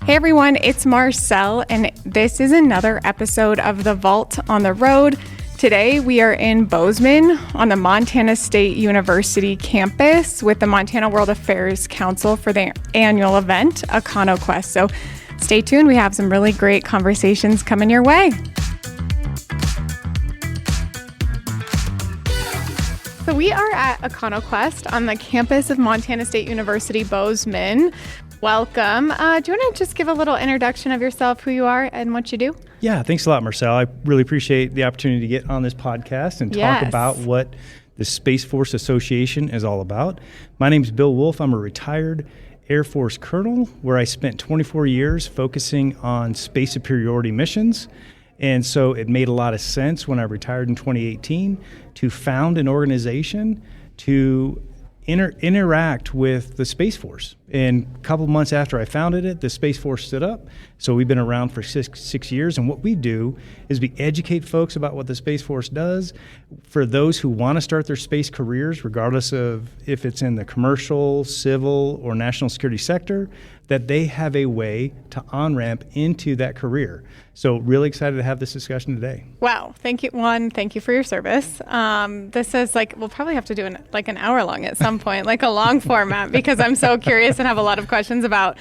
Hey everyone, it's Marcel, and this is another episode of The Vault on the Road. Today we are in Bozeman on the Montana State University campus with the Montana World Affairs Council for their annual event, EconoQuest. So stay tuned, we have some really great conversations coming your way. So we are at EconoQuest on the campus of Montana State University, Bozeman. Welcome. Do you want to just give a little introduction of yourself, who you are, and what you do? Yeah, thanks a lot, Marcel. I really appreciate the opportunity to get on this podcast and talk about what the Space Force Association is all about. My name is Bill Woolf. I'm a retired Air Force colonel where I spent 24 years focusing on space superiority missions. And so it made a lot of sense when I retired in 2018 to found an organization to interact with the Space Force. And a couple months after I founded it, the Space Force stood up. So we've been around for six years. And what we do is we educate folks about what the Space Force does. For those who want to start their space careers, regardless of if it's in the commercial, civil, or national security sector, that they have a way to on-ramp into that career. So really excited to have this discussion today. Wow. Thank you. Thank you for your service. This is we'll probably have to do an hour long at some point, like a long format, because I'm so curious and have a lot of questions about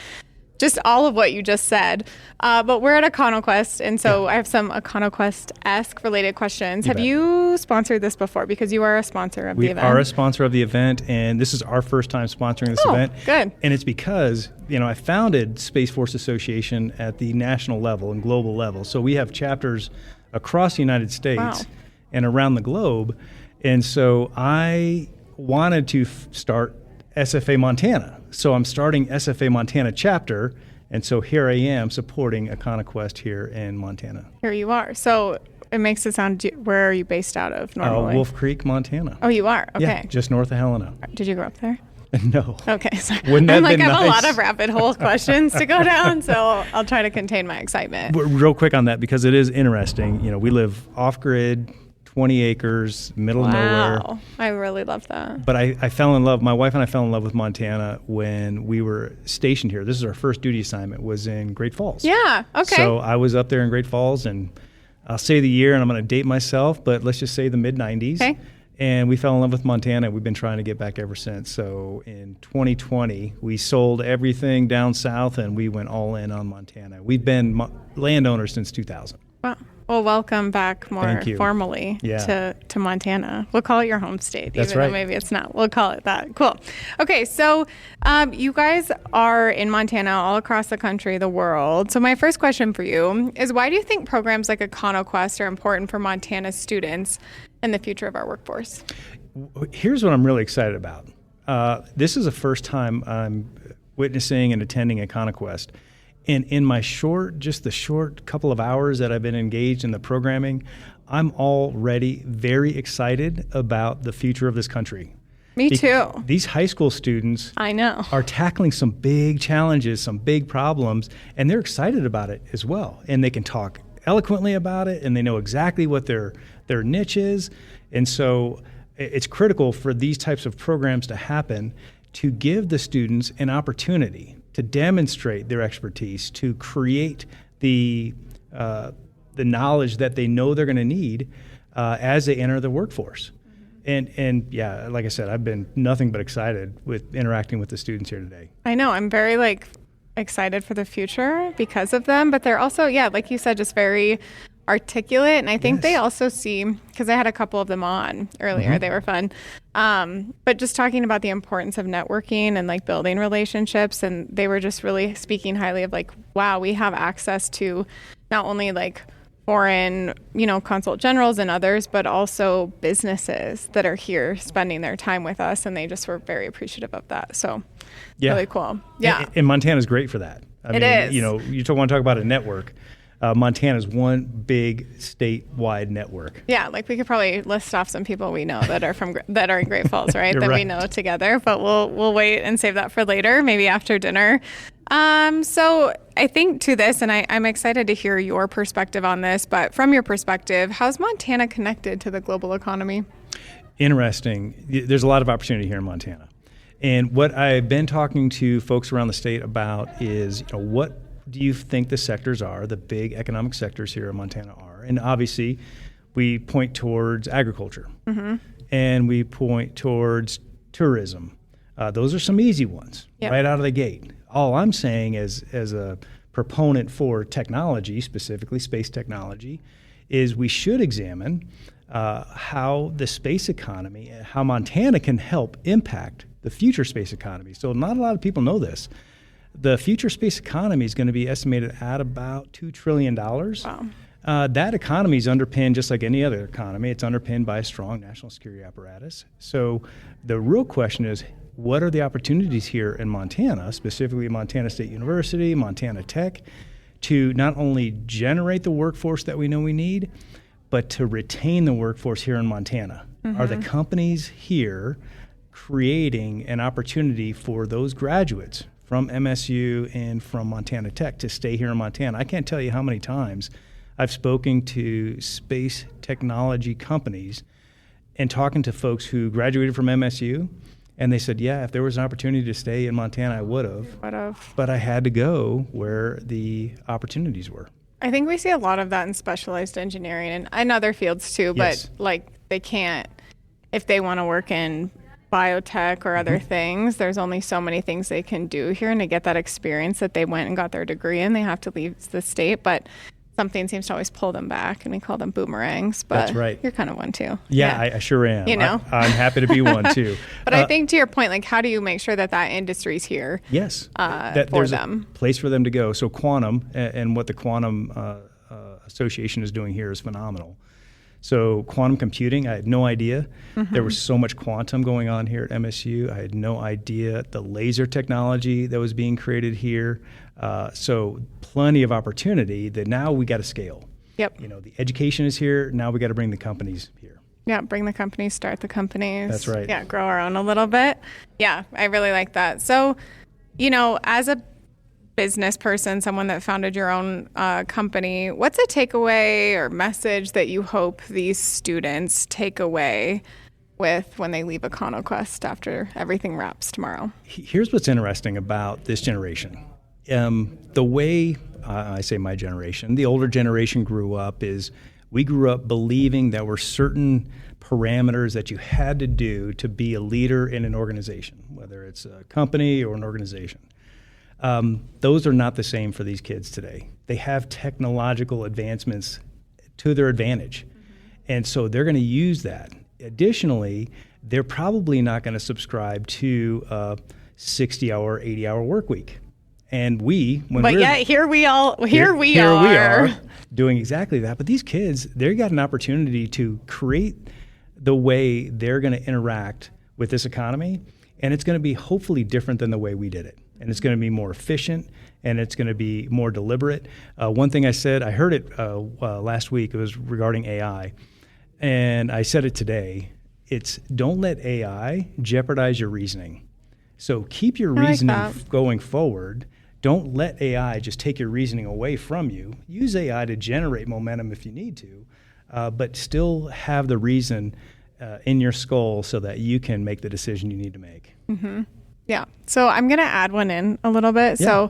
just all of what you just said. But we're at EconoQuest, and so I have some EconoQuest-esque related questions. Have you sponsored this before? Because you are a sponsor of the event. We are a sponsor of the event, and this is our first time sponsoring this event. Good. And it's because, I founded Space Force Association at the national level and global level. So we have chapters across the United States and around the globe. And so I wanted to start SFA Montana. So I'm starting SFA Montana chapter, and so here I am supporting EconoQuest here in Montana. Here you are. So it makes it sound, where are you based out of normally? Wolf Creek, Montana. Oh, you are? Okay. Yeah, just north of Helena. Did you grow up there? No. Okay, sorry. Wouldn't that I been have nice? a lot of rabbit hole questions to go down, so I'll try to contain my excitement. Real quick on that, because it is interesting. We live off-grid, 20 acres, middle of nowhere. Wow, I really love that. But I fell in love, my wife and I fell in love with Montana when we were stationed here. This is our first duty assignment, was in Great Falls. Yeah, okay. So I was up there in Great Falls, and I'll say the year, and I'm going to date myself, but let's just say the mid-90s. Okay. And we fell in love with Montana. We've been trying to get back ever since. So in 2020, we sold everything down south, and we went all in on Montana. We've been landowners since 2000. Wow. Well, welcome back more formally to Montana. We'll call it your home state, That's even right. though maybe it's not. We'll call it that. Cool. Okay, so you guys are in Montana all across the country, the world. So my first question for you is, why do you think programs like EconoQuest are important for Montana students and the future of our workforce? Here's what I'm really excited about. This is the first time I'm witnessing and attending EconoQuest. And in my short couple of hours that I've been engaged in the programming, I'm already very excited about the future of this country. Me too. These high school students are tackling some big challenges, some big problems, and they're excited about it as well. And they can talk eloquently about it, and they know exactly what their niche is. And so it's critical for these types of programs to happen to give the students an opportunity to demonstrate their expertise, to create the knowledge that they know they're going to need as they enter the workforce. And yeah, like I said, I've been nothing but excited with interacting with the students here today. I know. I'm very excited for the future because of them, but they're also, like you said, just very articulate. And I think they also see, because I had a couple of them on earlier, they were fun. But just talking about the importance of networking and building relationships. And they were just really speaking highly of wow, we have access to not only foreign, consul generals and others, but also businesses that are here spending their time with us. And they just were very appreciative of that. So really cool. Yeah. And Montana's great for that. It is. You want to talk about a network. Montana's one big statewide network. Yeah, we could probably list off some people we know that are in Great Falls, right? That we know together, but we'll wait and save that for later, maybe after dinner. So I think to this, and I'm excited to hear your perspective on this, but from your perspective, how's Montana connected to the global economy? Interesting. There's a lot of opportunity here in Montana. And what I've been talking to folks around the state about is, what do you think the sectors are, the big economic sectors here in Montana are? And obviously, we point towards agriculture, and we point towards tourism. Those are some easy ones right out of the gate. All I'm saying as a proponent for technology, specifically space technology, is we should examine how the space economy, how Montana can help impact the future space economy. So not a lot of people know this. The future space economy is going to be estimated at about $2 trillion. Wow. That economy is underpinned, just like any other economy, it's underpinned by a strong national security apparatus. So the real question is, what are the opportunities here in Montana, specifically Montana State University, Montana Tech, to not only generate the workforce that we know we need, but to retain the workforce here in Montana? Are the companies here creating an opportunity for those graduates from MSU and from Montana Tech to stay here in Montana? I can't tell you how many times I've spoken to space technology companies and talking to folks who graduated from MSU, and they said, yeah, if there was an opportunity to stay in Montana, I would have. But I had to go where the opportunities were. I think we see a lot of that in specialized engineering and in other fields too, but like they can't, if they want to work in biotech or other things, there's only so many things they can do here, and to get that experience that they went and got their degree in, they have to leave the state. But something seems to always pull them back, and we call them boomerangs. But that's right. You're kind of one too. Yeah. I sure am. You know, I'm happy to be one too. But I think to your point, like, how do you make sure that industry's here? Yes, that there's them. A place for them to go. So quantum and what the Quantum Association is doing here is phenomenal. So quantum computing, I had no idea. There was so much quantum going on here at MSU. I had no idea the laser technology that was being created here. So plenty of opportunity that now we got to scale. Yep. You know, the education is here. Now we got to bring the companies here. Yeah, bring the companies, start the companies. That's right. Yeah, grow our own a little bit. Yeah, I really like that. So, you know, as a business person, someone that founded your own company, what's a takeaway or message that you hope these students take away with when they leave EconoQuest after everything wraps tomorrow? Here's what's interesting about this generation. The way I say my generation, the older generation grew up is we grew up believing there were certain parameters that you had to do to be a leader in an organization, whether it's a company or an organization. Those are not the same for these kids today. They have technological advancements to their advantage. And so they're going to use that. Additionally, they're probably not going to subscribe to a 60-hour, 80-hour work week. And here we are doing exactly that. But these kids, they got an opportunity to create the way they're going to interact with this economy, and it's going to be hopefully different than the way we did it. And it's going to be more efficient, and it's going to be more deliberate. One thing I said, I heard it last week, it was regarding AI, and I said it today. It's don't let AI jeopardize your reasoning. So keep your reasoning going forward. Don't let AI just take your reasoning away from you. Use AI to generate momentum if you need to, but still have the reason in your skull so that you can make the decision you need to make. Yeah. So I'm going to add one in a little bit. Yeah. So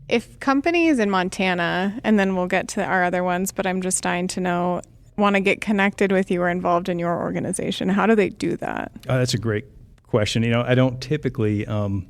if companies in Montana, and then we'll get to our other ones, but I'm just dying to know, want to get connected with you or involved in your organization, how do they do that? That's a great question. You know, I don't typically, I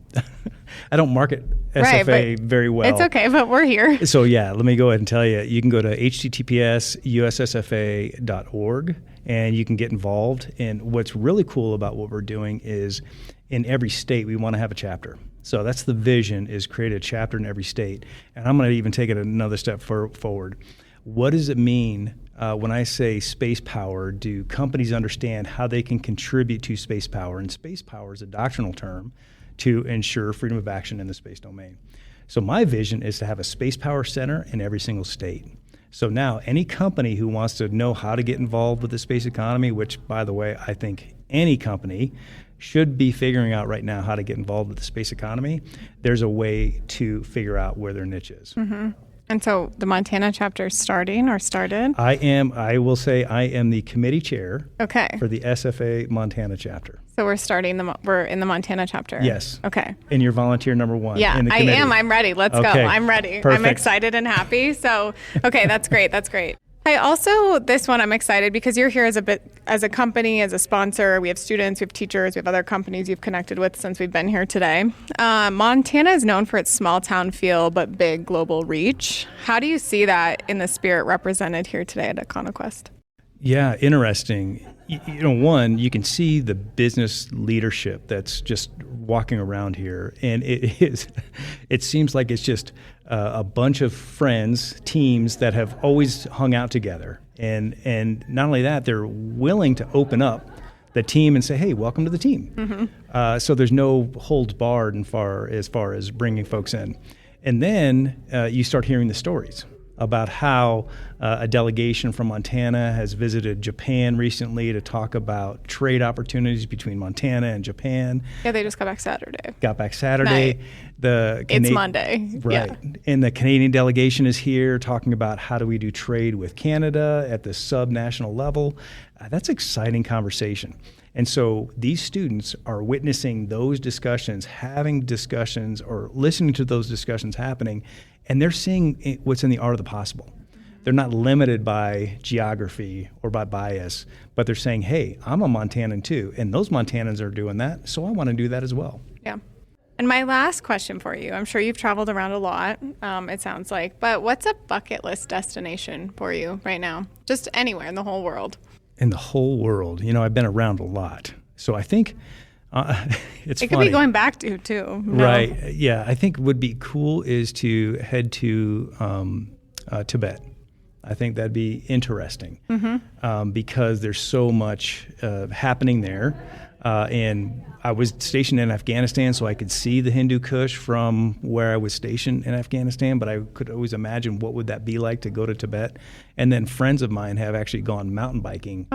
don't market SFA very well. It's okay, but we're here. So yeah, let me go ahead and tell you, you can go to https://ussfa.org and you can get involved. And what's really cool about what we're doing is in every state, we want to have a chapter. So that's the vision, is create a chapter in every state. And I'm going to even take it another step forward. What does it mean when I say space power? Do companies understand how they can contribute to space power? And space power is a doctrinal term to ensure freedom of action in the space domain. So my vision is to have a space power center in every single state. So now any company who wants to know how to get involved with the space economy, which, by the way, I think any company should be figuring out right now how to get involved with the space economy, there's a way to figure out where their niche is. And so the Montana chapter is starting or started? I will say I am the committee chair for the SFA Montana chapter. So we're in the Montana chapter? Yes. Okay. And you're volunteer number one. Yeah, in the I committee. am. I'm ready. Let's go. I'm ready. Perfect. I'm excited and happy. So, okay, that's great. That's great. This one I'm excited because you're here as a company, as a sponsor. We have students, we have teachers, we have other companies you've connected with since we've been here today. Montana is known for its small town feel, but big global reach. How do you see that in the spirit represented here today at EconoQuest? Yeah, interesting. One, you can see the business leadership that's just walking around here, and it seems like it's just a bunch of friends, teams that have always hung out together, and not only that, they're willing to open up the team and say, "Hey, welcome to the team." Mm-hmm. So there's no holds barred as far as bringing folks in, and then you start hearing the stories about how a delegation from Montana has visited Japan recently to talk about trade opportunities between Montana and Japan. Yeah, they just got back Saturday. Night. It's Monday. Right. Yeah. And the Canadian delegation is here talking about how do we do trade with Canada at the sub-national level. That's exciting conversation. And so these students are witnessing those discussions, having discussions or listening to those discussions happening, and they're seeing what's in the art of the possible. They're not limited by geography or by bias, but they're saying, hey, I'm a Montanan too, and those Montanans are doing that, so I want to do that as well. Yeah. And my last question for you, I'm sure you've traveled around a lot, it sounds like, but what's a bucket list destination for you right now? Just anywhere in the whole world. In the whole world. I've been around a lot. So I think it's It could be going back to, too. No? Right. Yeah. I think would be cool is to head to Tibet. I think that'd be interesting because there's so much happening there. And I was stationed in Afghanistan, so I could see the Hindu Kush from where I was stationed in Afghanistan, but I could always imagine what would that be like to go to Tibet. And then friends of mine have actually gone mountain biking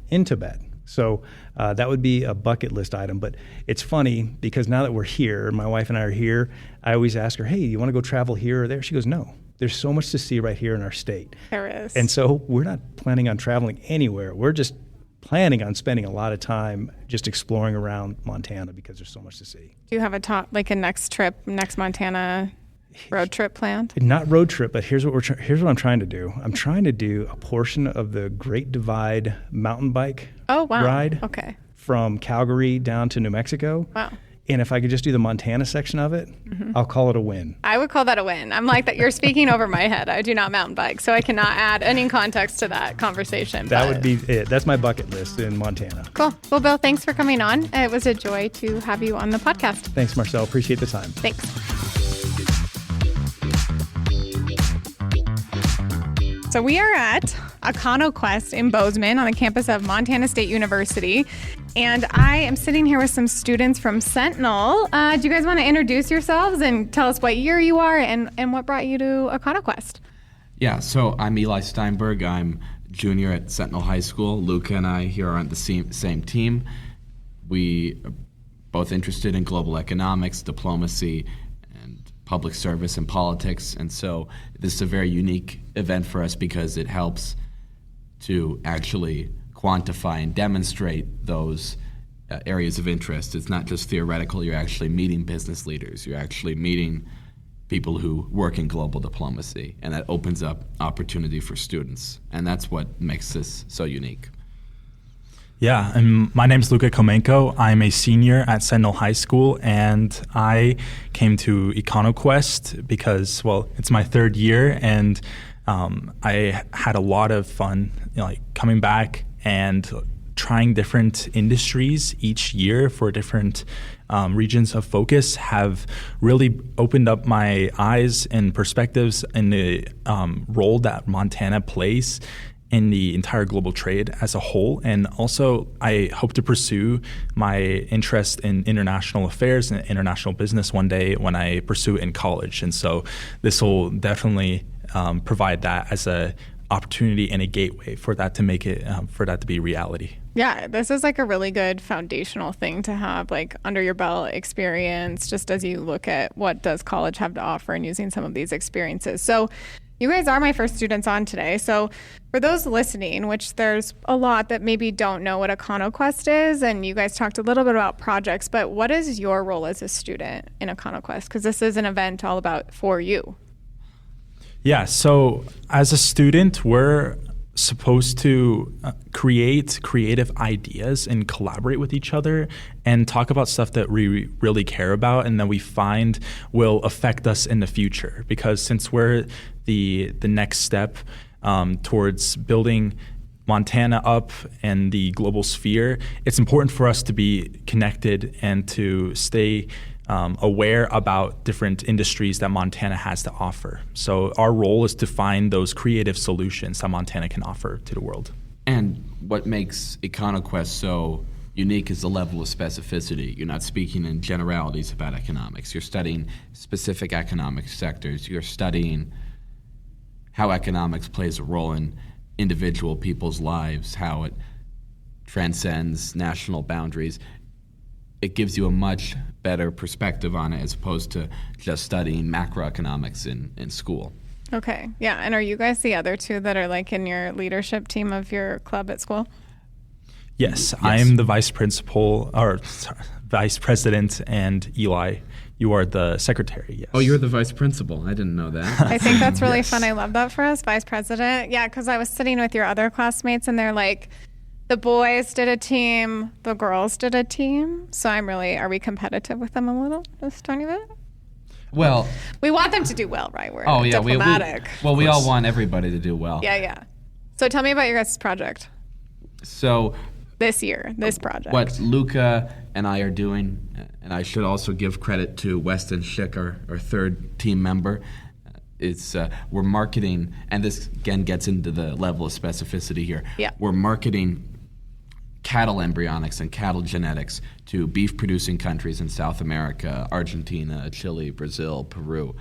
in Tibet. So that would be a bucket list item. But it's funny because now that we're here, my wife and I are here, I always ask her, hey, you want to go travel here or there? She goes, no. There's so much to see right here in our state. There is. And so we're not planning on traveling anywhere. We're just planning on spending a lot of time just exploring around Montana because there's so much to see. Do you have a next Montana road trip planned? Not road trip, but here's what I'm trying to do. I'm trying to do a portion of the Great Divide mountain bike ride. Okay. From Calgary down to New Mexico. Wow. And if I could just do the Montana section of it, I'll call it a win. I would call that a win. I'm like that. You're speaking over my head. I do not mountain bike, so I cannot add any context to that conversation. That would be it. That's my bucket list in Montana. Cool. Well, Bill, thanks for coming on. It was a joy to have you on the podcast. Thanks, Marcel. Appreciate the time. Thanks. So we are at EconoQuest in Bozeman on the campus of Montana State University. And I am sitting here with some students from Sentinel. Do you guys want to introduce yourselves and tell us what year you are and what brought you to EconoQuest? Yeah, so I'm Eil Steinberg. I'm junior at Sentinel High School. Luca and I here are on the same team. We are both interested in global economics, diplomacy, and public service and politics. And so this is a very unique event for us because it helps to actually quantify and demonstrate those areas of interest. It's not just theoretical. You're actually meeting business leaders. You're actually meeting people who work in global diplomacy, and that opens up opportunity for students. And that's what makes this so unique. Yeah, and my name's Lukac Khomenko. I'm a senior at Sentinel High School, and I came to EconoQuest because, well, it's my third year, and I had a lot of fun, coming back and trying different industries each year for different regions of focus have really opened up my eyes and perspectives in the role that Montana plays in the entire global trade as a whole. And also, I hope to pursue my interest in international affairs and international business one day when I pursue it in college. And so this will definitely provide that as a opportunity and a gateway for that to make it, for that to be reality. Yeah, this is like a really good foundational thing to have like under your belt experience, just as you look at what does college have to offer and using some of these experiences. So you guys are my first students on today. So for those listening, which there's a lot that maybe don't know what EconoQuest is, and you guys talked a little bit about projects, but what is your role as a student in EconoQuest? Because this is an event all about for you. Yeah, so as a student, we're supposed to create creative ideas and collaborate with each other and talk about stuff that we really care about and that we find will affect us in the future. Because since we're the next step towards building Montana up and the global sphere, it's important for us to be connected and to stay aware about different industries that Montana has to offer. So our role is to find those creative solutions that Montana can offer to the world. And what makes EconoQuest so unique is the level of specificity. You're not speaking in generalities about economics. You're studying specific economic sectors. You're studying how economics plays a role in individual people's lives, how it transcends national boundaries. It gives you a much better perspective on it as opposed to just studying macroeconomics in school. Okay. Yeah. And are you guys the other two that are like in your leadership team of your club at school? Yes. I am the vice president, and Eli, you are the secretary. Yes. Oh, you're the vice principal. I didn't know that. I think that's really fun. I love that for us, vice president. Yeah, because I was sitting with your other classmates and they're like, the boys did a team, the girls did a team. So are we competitive with them a little, just tiny bit? Well, we want them to do well, right? We're diplomatic. We all want everybody to do well. Yeah. So tell me about your guys' project. So this project. What Luca and I are doing, and I should also give credit to Weston Schick, our third team member, we're marketing, and this again gets into the level of specificity here. Yeah. We're marketing cattle embryonics and cattle genetics to beef-producing countries in South America, Argentina, Chile, Brazil, Peru.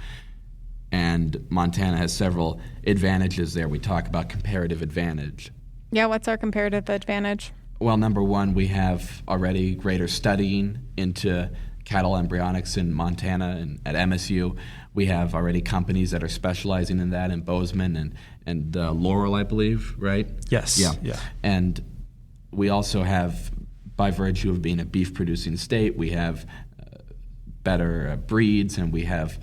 And Montana has several advantages there. We talk about comparative advantage. Yeah, what's our comparative advantage? Well, number one, we have already greater studying into cattle embryonics in Montana and at MSU. We have already companies that are specializing in that in Bozeman and Laurel, I believe, right? Yes. Yeah. And we also have, by virtue of being a beef-producing state, we have better breeds, and we have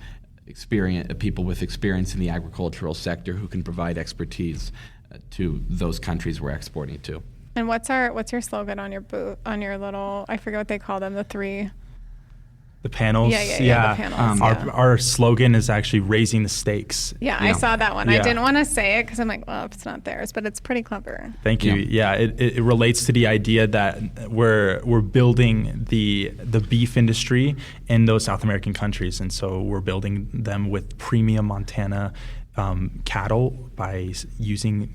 people with experience in the agricultural sector who can provide expertise to those countries we're exporting to. And what's your slogan on your booth, on your little, I forget what they call them, the three? The panels. Yeah, the panels. Our slogan is actually raising the stakes. Yeah, I saw that one. Yeah. I didn't want to say it because I'm like, well, it's not theirs, but it's pretty clever. Thank you. Yeah, it relates to the idea that we're building the beef industry in those South American countries, and so we're building them with premium Montana cattle by using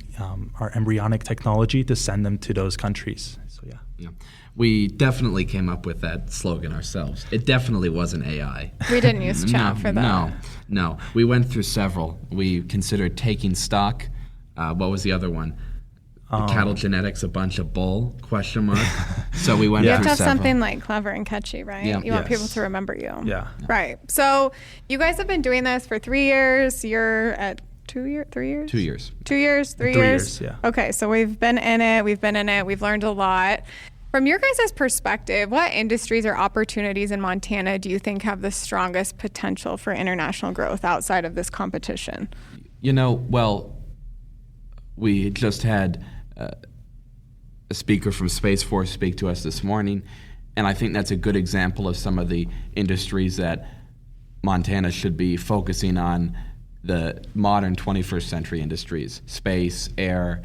our embryonic technology to send them to those countries. So yeah. We definitely came up with that slogan ourselves. It definitely wasn't AI. We didn't use chat for that. No. We went through several. We considered taking stock. What was the other one? Cattle genetics, a bunch of bull, ? So we went through several. You have to have something like clever and catchy, right? Yeah. You want people to remember you. Yeah. Right. So you guys have been doing this for 3 years. You're at 2 years, 3 years? 2 years. 2 years, 3 years? 3 years, yeah. Okay, so we've been in it. We've learned a lot. From your guys' perspective, what industries or opportunities in Montana do you think have the strongest potential for international growth outside of this competition? We just had a speaker from Space Force speak to us this morning, and I think that's a good example of some of the industries that Montana should be focusing on, the modern 21st century industries: space, air,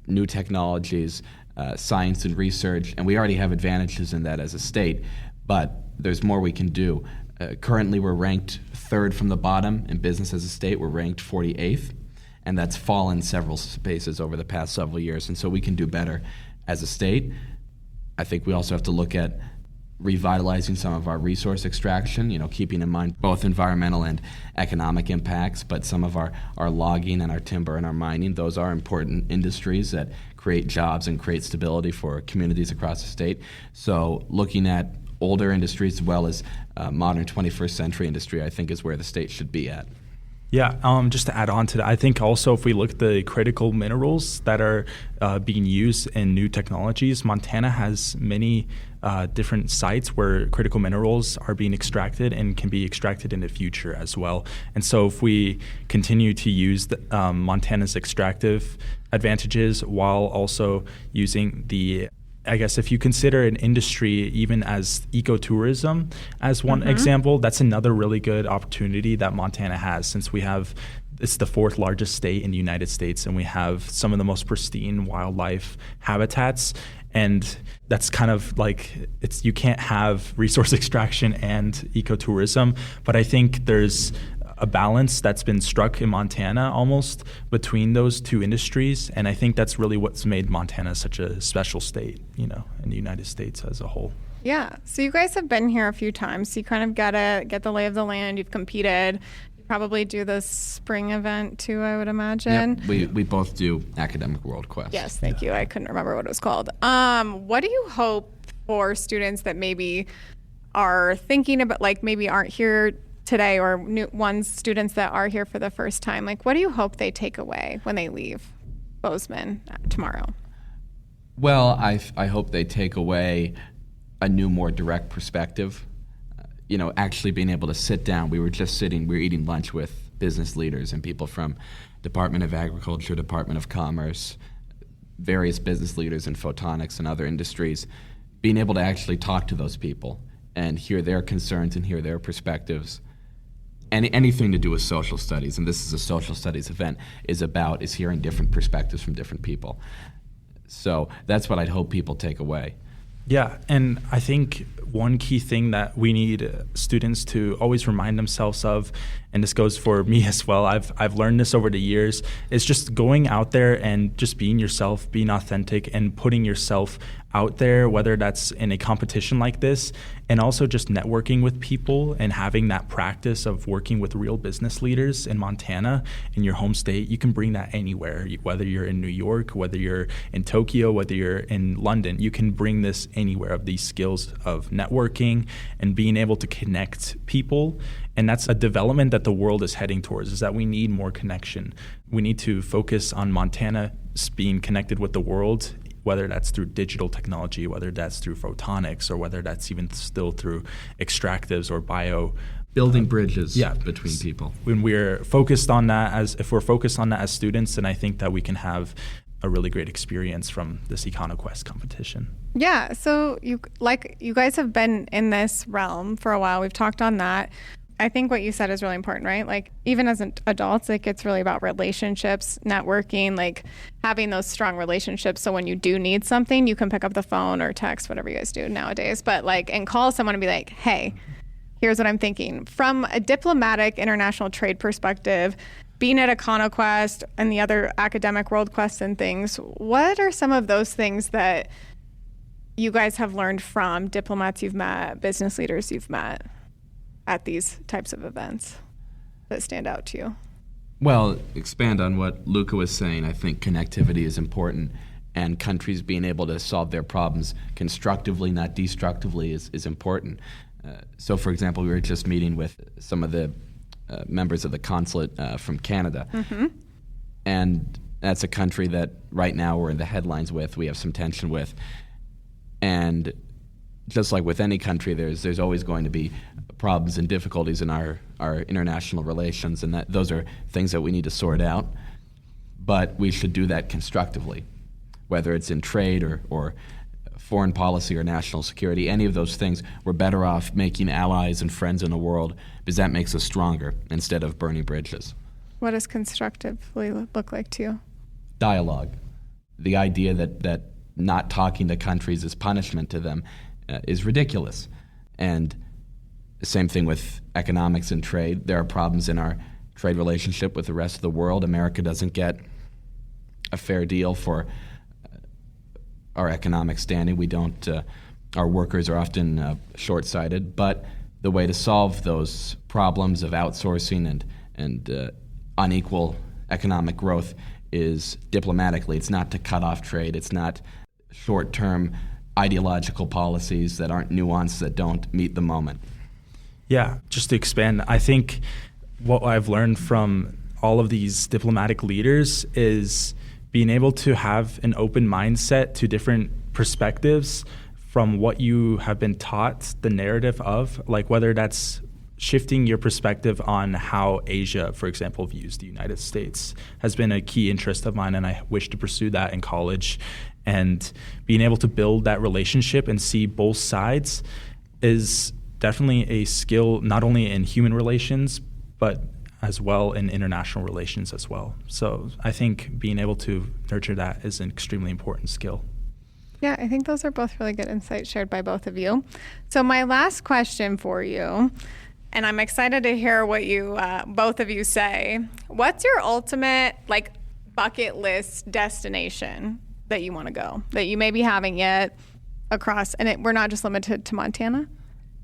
new technologies, science and research, and we already have advantages in that as a state, but there's more we can do. Currently, we're ranked third from the bottom in business as a state. We're ranked 48th, and that's fallen several spaces over the past several years, and so we can do better as a state. I think we also have to look at revitalizing some of our resource extraction, keeping in mind both environmental and economic impacts, but some of our logging and our timber and our mining, those are important industries that create jobs and create stability for communities across the state. So looking at older industries as well as modern 21st century industry, I think is where the state should be at. Yeah, just to add on to that, I think also if we look at the critical minerals that are being used in new technologies, Montana has many different sites where critical minerals are being extracted and can be extracted in the future as well. And so if we continue to use Montana's extractive advantages while also using I guess if you consider an industry even as ecotourism as one example, that's another really good opportunity that Montana has, since it's the fourth largest state in the United States, and we have some of the most pristine wildlife habitats. And that's kind of like, you can't have resource extraction and ecotourism, but I think there's a balance that's been struck in Montana almost between those two industries, and I think that's really what's made Montana such a special state, in the United States as a whole. Yeah, so you guys have been here a few times, so you kind of got to get the lay of the land. You've competed. You probably do the spring event too, I would imagine. Yep, we both do Academic World Quest. Yes, thank you. I couldn't remember what it was called. What do you hope for students that maybe are thinking about, like maybe aren't here today, or students that are here for the first time? Like, what do you hope they take away when they leave Bozeman tomorrow? Well, I hope they take away a new, more direct perspective. Actually being able to sit down. We were eating lunch with business leaders and people from Department of Agriculture, Department of Commerce, various business leaders in photonics and other industries, being able to actually talk to those people and hear their concerns and hear their perspectives. And anything to do with social studies, and this is a social studies event, is hearing different perspectives from different people. So that's what I'd hope people take away. Yeah, and I think one key thing that we need students to always remind themselves of, and this goes for me as well, I've learned this over the years, is just going out there and just being yourself, being authentic, and putting yourself out there, whether that's in a competition like this, and also just networking with people and having that practice of working with real business leaders in Montana, in your home state. You can bring that anywhere, whether you're in New York, whether you're in Tokyo, whether you're in London. You can bring this anywhere, of these skills of networking and being able to connect people. And that's a development that the world is heading towards, is that we need more connection. We need to focus on Montana being connected with the world, whether that's through digital technology, whether that's through photonics, or whether that's even still through extractives or building bridges between people. When we're focused on that, if we're focused on that as students, then I think that we can have a really great experience from this EconoQuest competition. Yeah, so you guys have been in this realm for a while. We've talked on that. I think what you said is really important, right? Like, even as adults, like, it's really about relationships, networking, like having those strong relationships. So when you do need something, you can pick up the phone or text, whatever you guys do nowadays, and call someone and be like, hey, here's what I'm thinking. From a diplomatic international trade perspective, being at EconoQuest and the other academic World Quests and things, what are some of those things that you guys have learned from diplomats you've met, business leaders you've met at these types of events that stand out to you? Well, expand on what Luca was saying. I think connectivity is important, and countries being able to solve their problems constructively, not destructively, is important. So, for example, we were just meeting with some of the members of the consulate from Canada, and that's a country that right now we're in the headlines with, we have some tension with. And just like with any country, there's always going to be problems and difficulties in our international relations, and those are things that we need to sort out. But we should do that constructively, whether it's in trade or foreign policy or national security. Any of those things, we're better off making allies and friends in the world, because that makes us stronger instead of burning bridges. What does constructively look like to you? Dialogue. The idea that not talking to countries is punishment to them is ridiculous. And the same thing with economics and trade. There are problems in our trade relationship with the rest of the world. America doesn't get a fair deal for our economic standing. We don't our workers are often short-sighted, but the way to solve those problems of outsourcing and unequal economic growth is diplomatically. It's not to cut off trade. It's not short-term ideological policies that aren't nuanced, that don't meet the moment. Yeah, just to expand, I think what I've learned from all of these diplomatic leaders is being able to have an open mindset to different perspectives from what you have been taught the narrative of, like whether that's shifting your perspective on how Asia, for example, views the United States has been a key interest of mine, and I wish to pursue that in college. And being able to build that relationship and see both sides is definitely a skill, not only in human relations, but as well in international relations as well. So I think being able to nurture that is an extremely important skill. Yeah, I think those are both really good insights shared by both of you. So my last question for you, and I'm excited to hear what you both of you say. What's your ultimate bucket list destination that you want to go, that you maybe haven't yet across? And we're not just limited to Montana.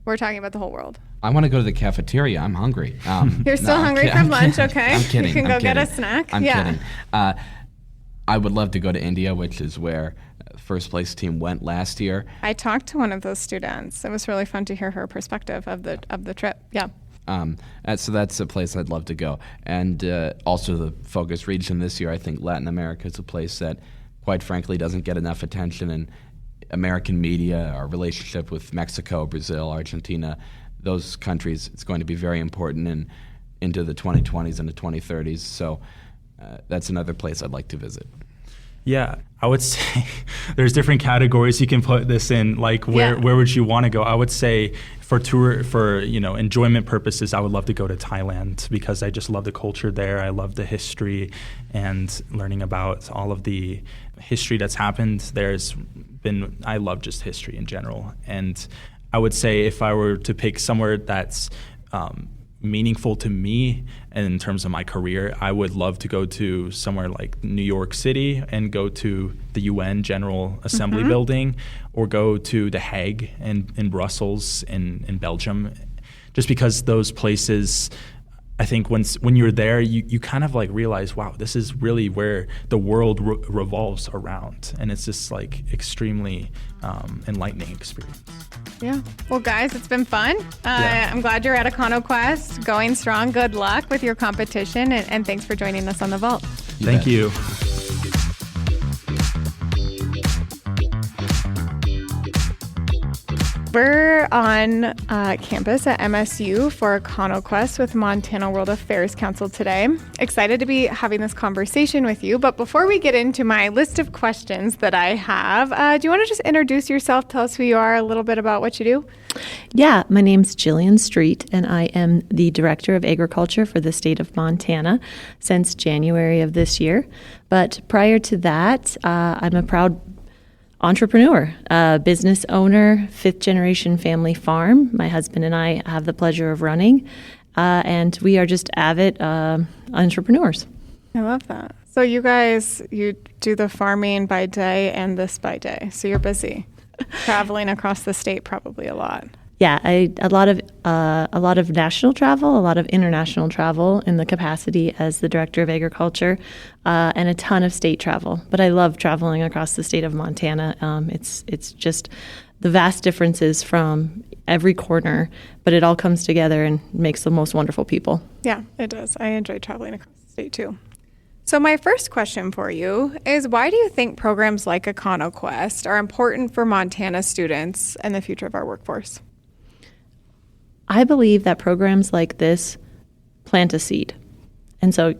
We're talking about the whole world. I want to go to the cafeteria. I'm hungry. You're still hungry from lunch, okay? I'm kidding. You can go get a snack. I'm kidding. I would love to go to India, which is where first place team went last year. I talked to one of those students. It was really fun to hear her perspective of the trip. Yeah. So that's a place I'd love to go. And also the focus region this year, I think Latin America is a place that, quite frankly, doesn't get enough attention in American media. Our relationship with Mexico, Brazil, Argentina, those countries, it's going to be very important into the 2020s and the 2030s. So that's another place I'd like to visit. Yeah, I would say there's different categories you can put this in. Like where would you want to go? I would say for enjoyment purposes, I would love to go to Thailand because I just love the culture there. I love the history and learning about all of the history that's happened. I love just history in general. And I would say if I were to pick somewhere that's meaningful to me and in terms of my career, I would love to go to somewhere like New York City and go to the UN General Assembly building, or go to The Hague in Brussels in Belgium, just because those places, I think when you're there, you kind of realize, wow, this is really where the world revolves around, and it's just extremely enlightening experience. Yeah. Well, guys, it's been fun. I'm glad you're at EconoQuest, going strong. Good luck with your competition, and thanks for joining us on The Vault. Thank you. We're on campus at MSU for EconoQuest with Montana World Affairs Council today. Excited to be having this conversation with you. But before we get into my list of questions that I have, do you want to just introduce yourself, tell us who you are, a little bit about what you do? Yeah, my name's Jillien Streit, and I am the Director of Agriculture for the state of Montana since January of this year. But prior to that, I'm a proud entrepreneur, business owner, fifth-generation family farm. My husband and I have the pleasure of running, and we are just avid entrepreneurs. I love that. So you guys, you do the farming by day and this by day, so you're busy. Traveling across the state probably a lot. Yeah, a lot of national travel, a lot of international travel in the capacity as the Director of Agriculture, and a ton of state travel. But I love traveling across the state of Montana. It's just the vast differences from every corner, but it all comes together and makes the most wonderful people. Yeah, it does. I enjoy traveling across the state too. So my first question for you is, why do you think programs like EconoQuest are important for Montana students and the future of our workforce? I believe that programs like this plant a seed. And so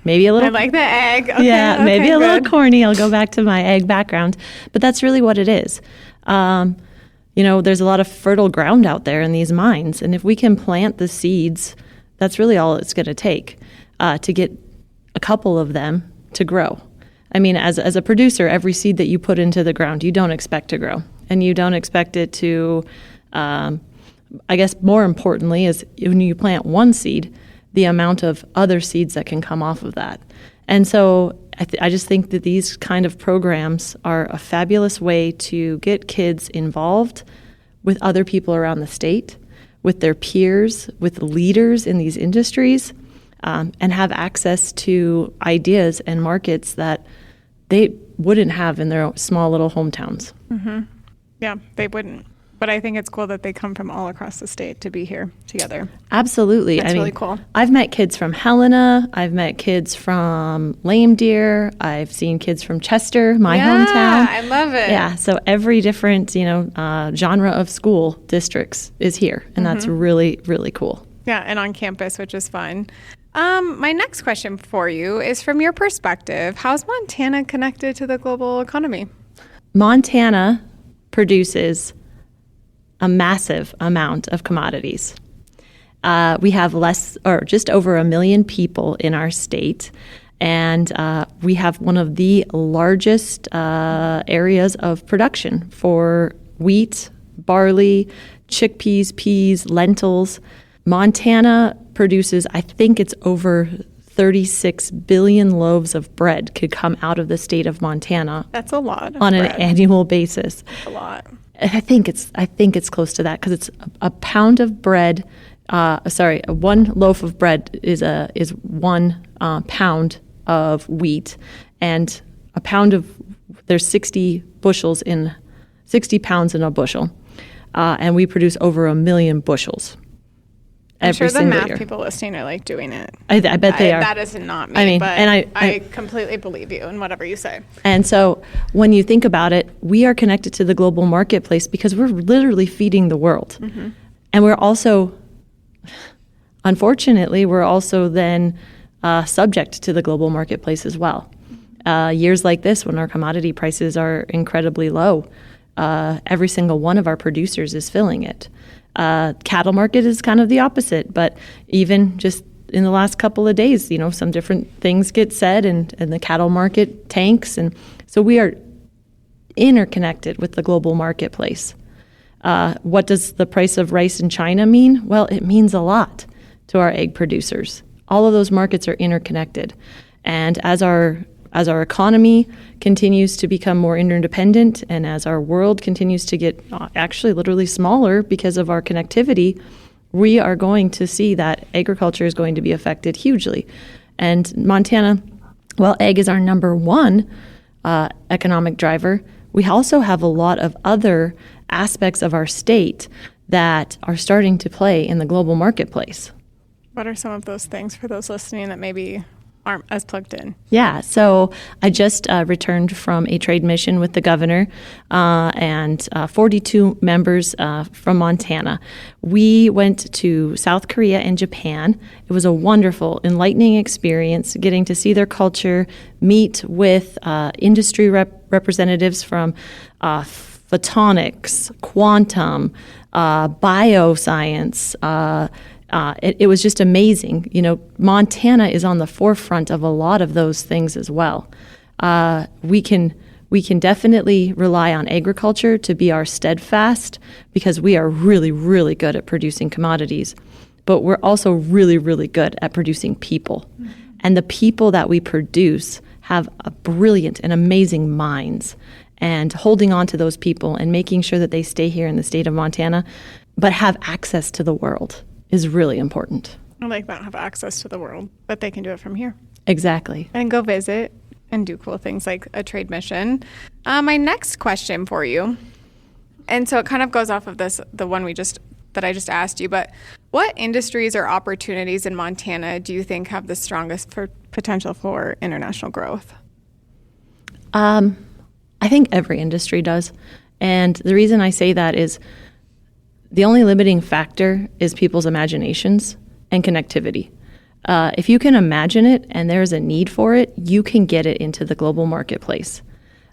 maybe a little... I like the egg. Okay, yeah, okay, maybe a good. little corny. I'll go back to my egg background. But that's really what it is. There's a lot of fertile ground out there in these mines. And if we can plant the seeds, that's really all it's going to take to get a couple of them to grow. I mean, as a producer, every seed that you put into the ground, you don't expect to grow. And you don't expect it to... I guess more importantly is when you plant one seed, the amount of other seeds that can come off of that. And so I just think that these kind of programs are a fabulous way to get kids involved with other people around the state, with their peers, with leaders in these industries, and have access to ideas and markets that they wouldn't have in their small little hometowns. Mm-hmm. Yeah, they wouldn't. But I think it's cool that they come from all across the state to be here together. Absolutely. That's really cool. I've met kids from Helena. I've met kids from Lame Deer. I've seen kids from Chester, my hometown. Yeah, I love it. Yeah, so every different, genre of school districts is here, and that's really, really cool. Yeah, and on campus, which is fun. My next question for you is, from your perspective, how's Montana connected to the global economy? Montana produces a massive amount of commodities. We have just over 1 million people in our state, and we have one of the largest areas of production for wheat, barley, chickpeas, peas, lentils. Montana produces, I think it's over 36 billion loaves of bread could come out of the state of Montana. That's a lot on an annual basis. That's a lot. I think it's close to that, because it's a pound of bread. One loaf of bread is 1 pound of wheat, and there's 60 pounds in a bushel, and we produce over 1 million bushels. I'm sure the math year. People listening are doing it. I bet they are. That is not me. But I completely believe you in whatever you say. And so when you think about it, we are connected to the global marketplace because we're literally feeding the world. Mm-hmm. And we're also, unfortunately, then subject to the global marketplace as well. Years like this, when our commodity prices are incredibly low, every single one of our producers is filling it. Cattle market is kind of the opposite, but even just in the last couple of days, some different things get said, and the cattle market tanks, and so we are interconnected with the global marketplace. What does the price of rice in China mean? Well, it means a lot to our egg producers. All of those markets are interconnected, and as our economy continues to become more interdependent, and as our world continues to get actually literally smaller because of our connectivity, we are going to see that agriculture is going to be affected hugely. And Montana, while egg is our number one economic driver, we also have a lot of other aspects of our state that are starting to play in the global marketplace. What are some of those things for those listening that maybe aren't as plugged in? Yeah, so I just returned from a trade mission with the governor and 42 members from Montana. We went to South Korea and Japan. It was a wonderful, enlightening experience, getting to see their culture, meet with industry representatives from photonics, quantum, bioscience. It was just amazing. Montana is on the forefront of a lot of those things as well. We can definitely rely on agriculture to be our steadfast, because we are really, really good at producing commodities, but we're also really, really good at producing people. Mm-hmm. And the people that we produce have a brilliant and amazing minds, and holding on to those people and making sure that they stay here in the state of Montana, but have access to the world is really important. Or they don't have access to the world, but they can do it from here. Exactly. And go visit and do cool things like a trade mission. My next question for you, and so it kind of goes off of the one that I just asked you, but what industries or opportunities in Montana do you think have the strongest potential for international growth? I think every industry does. And the reason I say that is the only limiting factor is people's imaginations and connectivity. If you can imagine it and there's a need for it, you can get it into the global marketplace.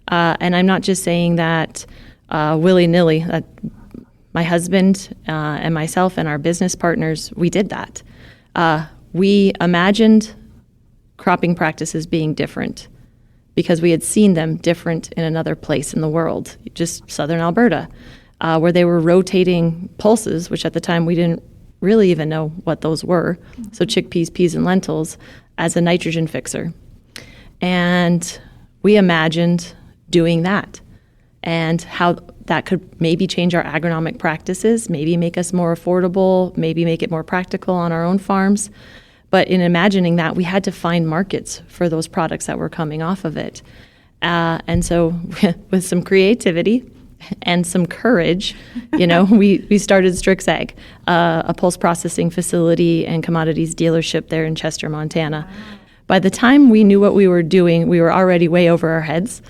And I'm not just saying that willy-nilly. My husband and myself and our business partners, we did that. We imagined cropping practices being different because we had seen them different in another place in the world, just southern Alberta, where they were rotating pulses, which at the time we didn't really even know what those were. So chickpeas, peas, and lentils as a nitrogen fixer. And we imagined doing that and how that could maybe change our agronomic practices, maybe make us more affordable, maybe make it more practical on our own farms. But in imagining that, we had to find markets for those products that were coming off of it. And so with some creativity and some courage, we started Strix Ag, a post-processing facility and commodities dealership there in Chester, Montana. By the time we knew what we were doing, we were already way over our heads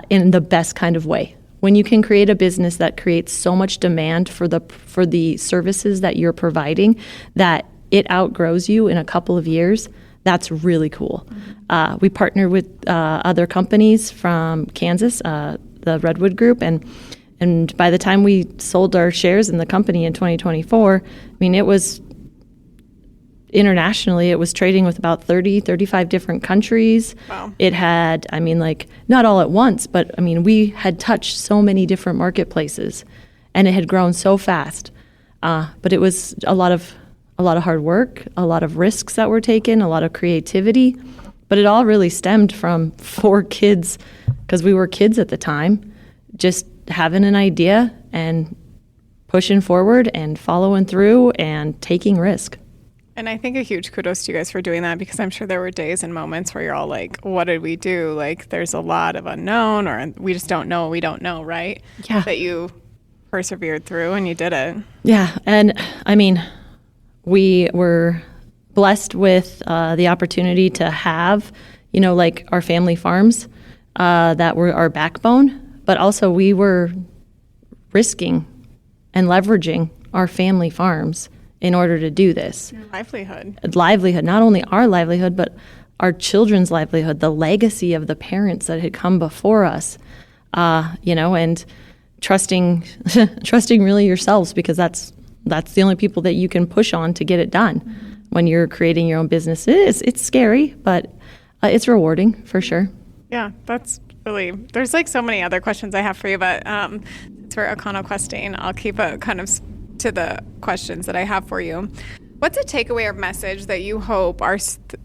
in the best kind of way. When you can create a business that creates so much demand for the services that you're providing that it outgrows you in a couple of years, that's really cool. We partnered with other companies from Kansas, the Redwood Group, and by the time we sold our shares in the company in 2024, it was internationally, it was trading with about 35 different countries. Wow. It had, not all at once, but we had touched so many different marketplaces, and it had grown so fast. But it was a lot of hard work, a lot of risks that were taken, a lot of creativity. But it all really stemmed from 4 kids, because we were kids at the time, just having an idea and pushing forward and following through and taking risk. And I think a huge kudos to you guys for doing that, because I'm sure there were days and moments where you're all like, what did we do? Like, there's a lot of unknown, or we just don't know what we don't know, right? Yeah. That you persevered through and you did it. Yeah. And we were blessed with the opportunity to have, our family farms that were our backbone, but also we were risking and leveraging our family farms in order to do this. Your livelihood. Livelihood, not only our livelihood, but our children's livelihood, the legacy of the parents that had come before us, and trusting really yourselves, because that's the only people that you can push on to get it done. When you're creating your own business, it's scary, but it's rewarding for sure. Yeah, that's really, there's so many other questions I have for you, but since we're EconoQuesting, I'll keep it kind of to the questions that I have for you. What's a takeaway or message that you hope our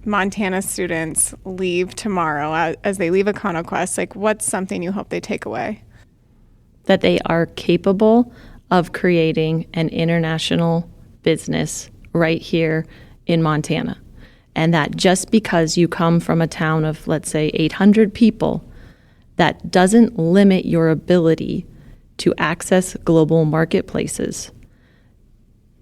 Montana students leave tomorrow as they leave EconoQuest? What's something you hope they take away? That they are capable of creating an international business right here in Montana. And that just because you come from a town of, let's say, 800 people, that doesn't limit your ability to access global marketplaces.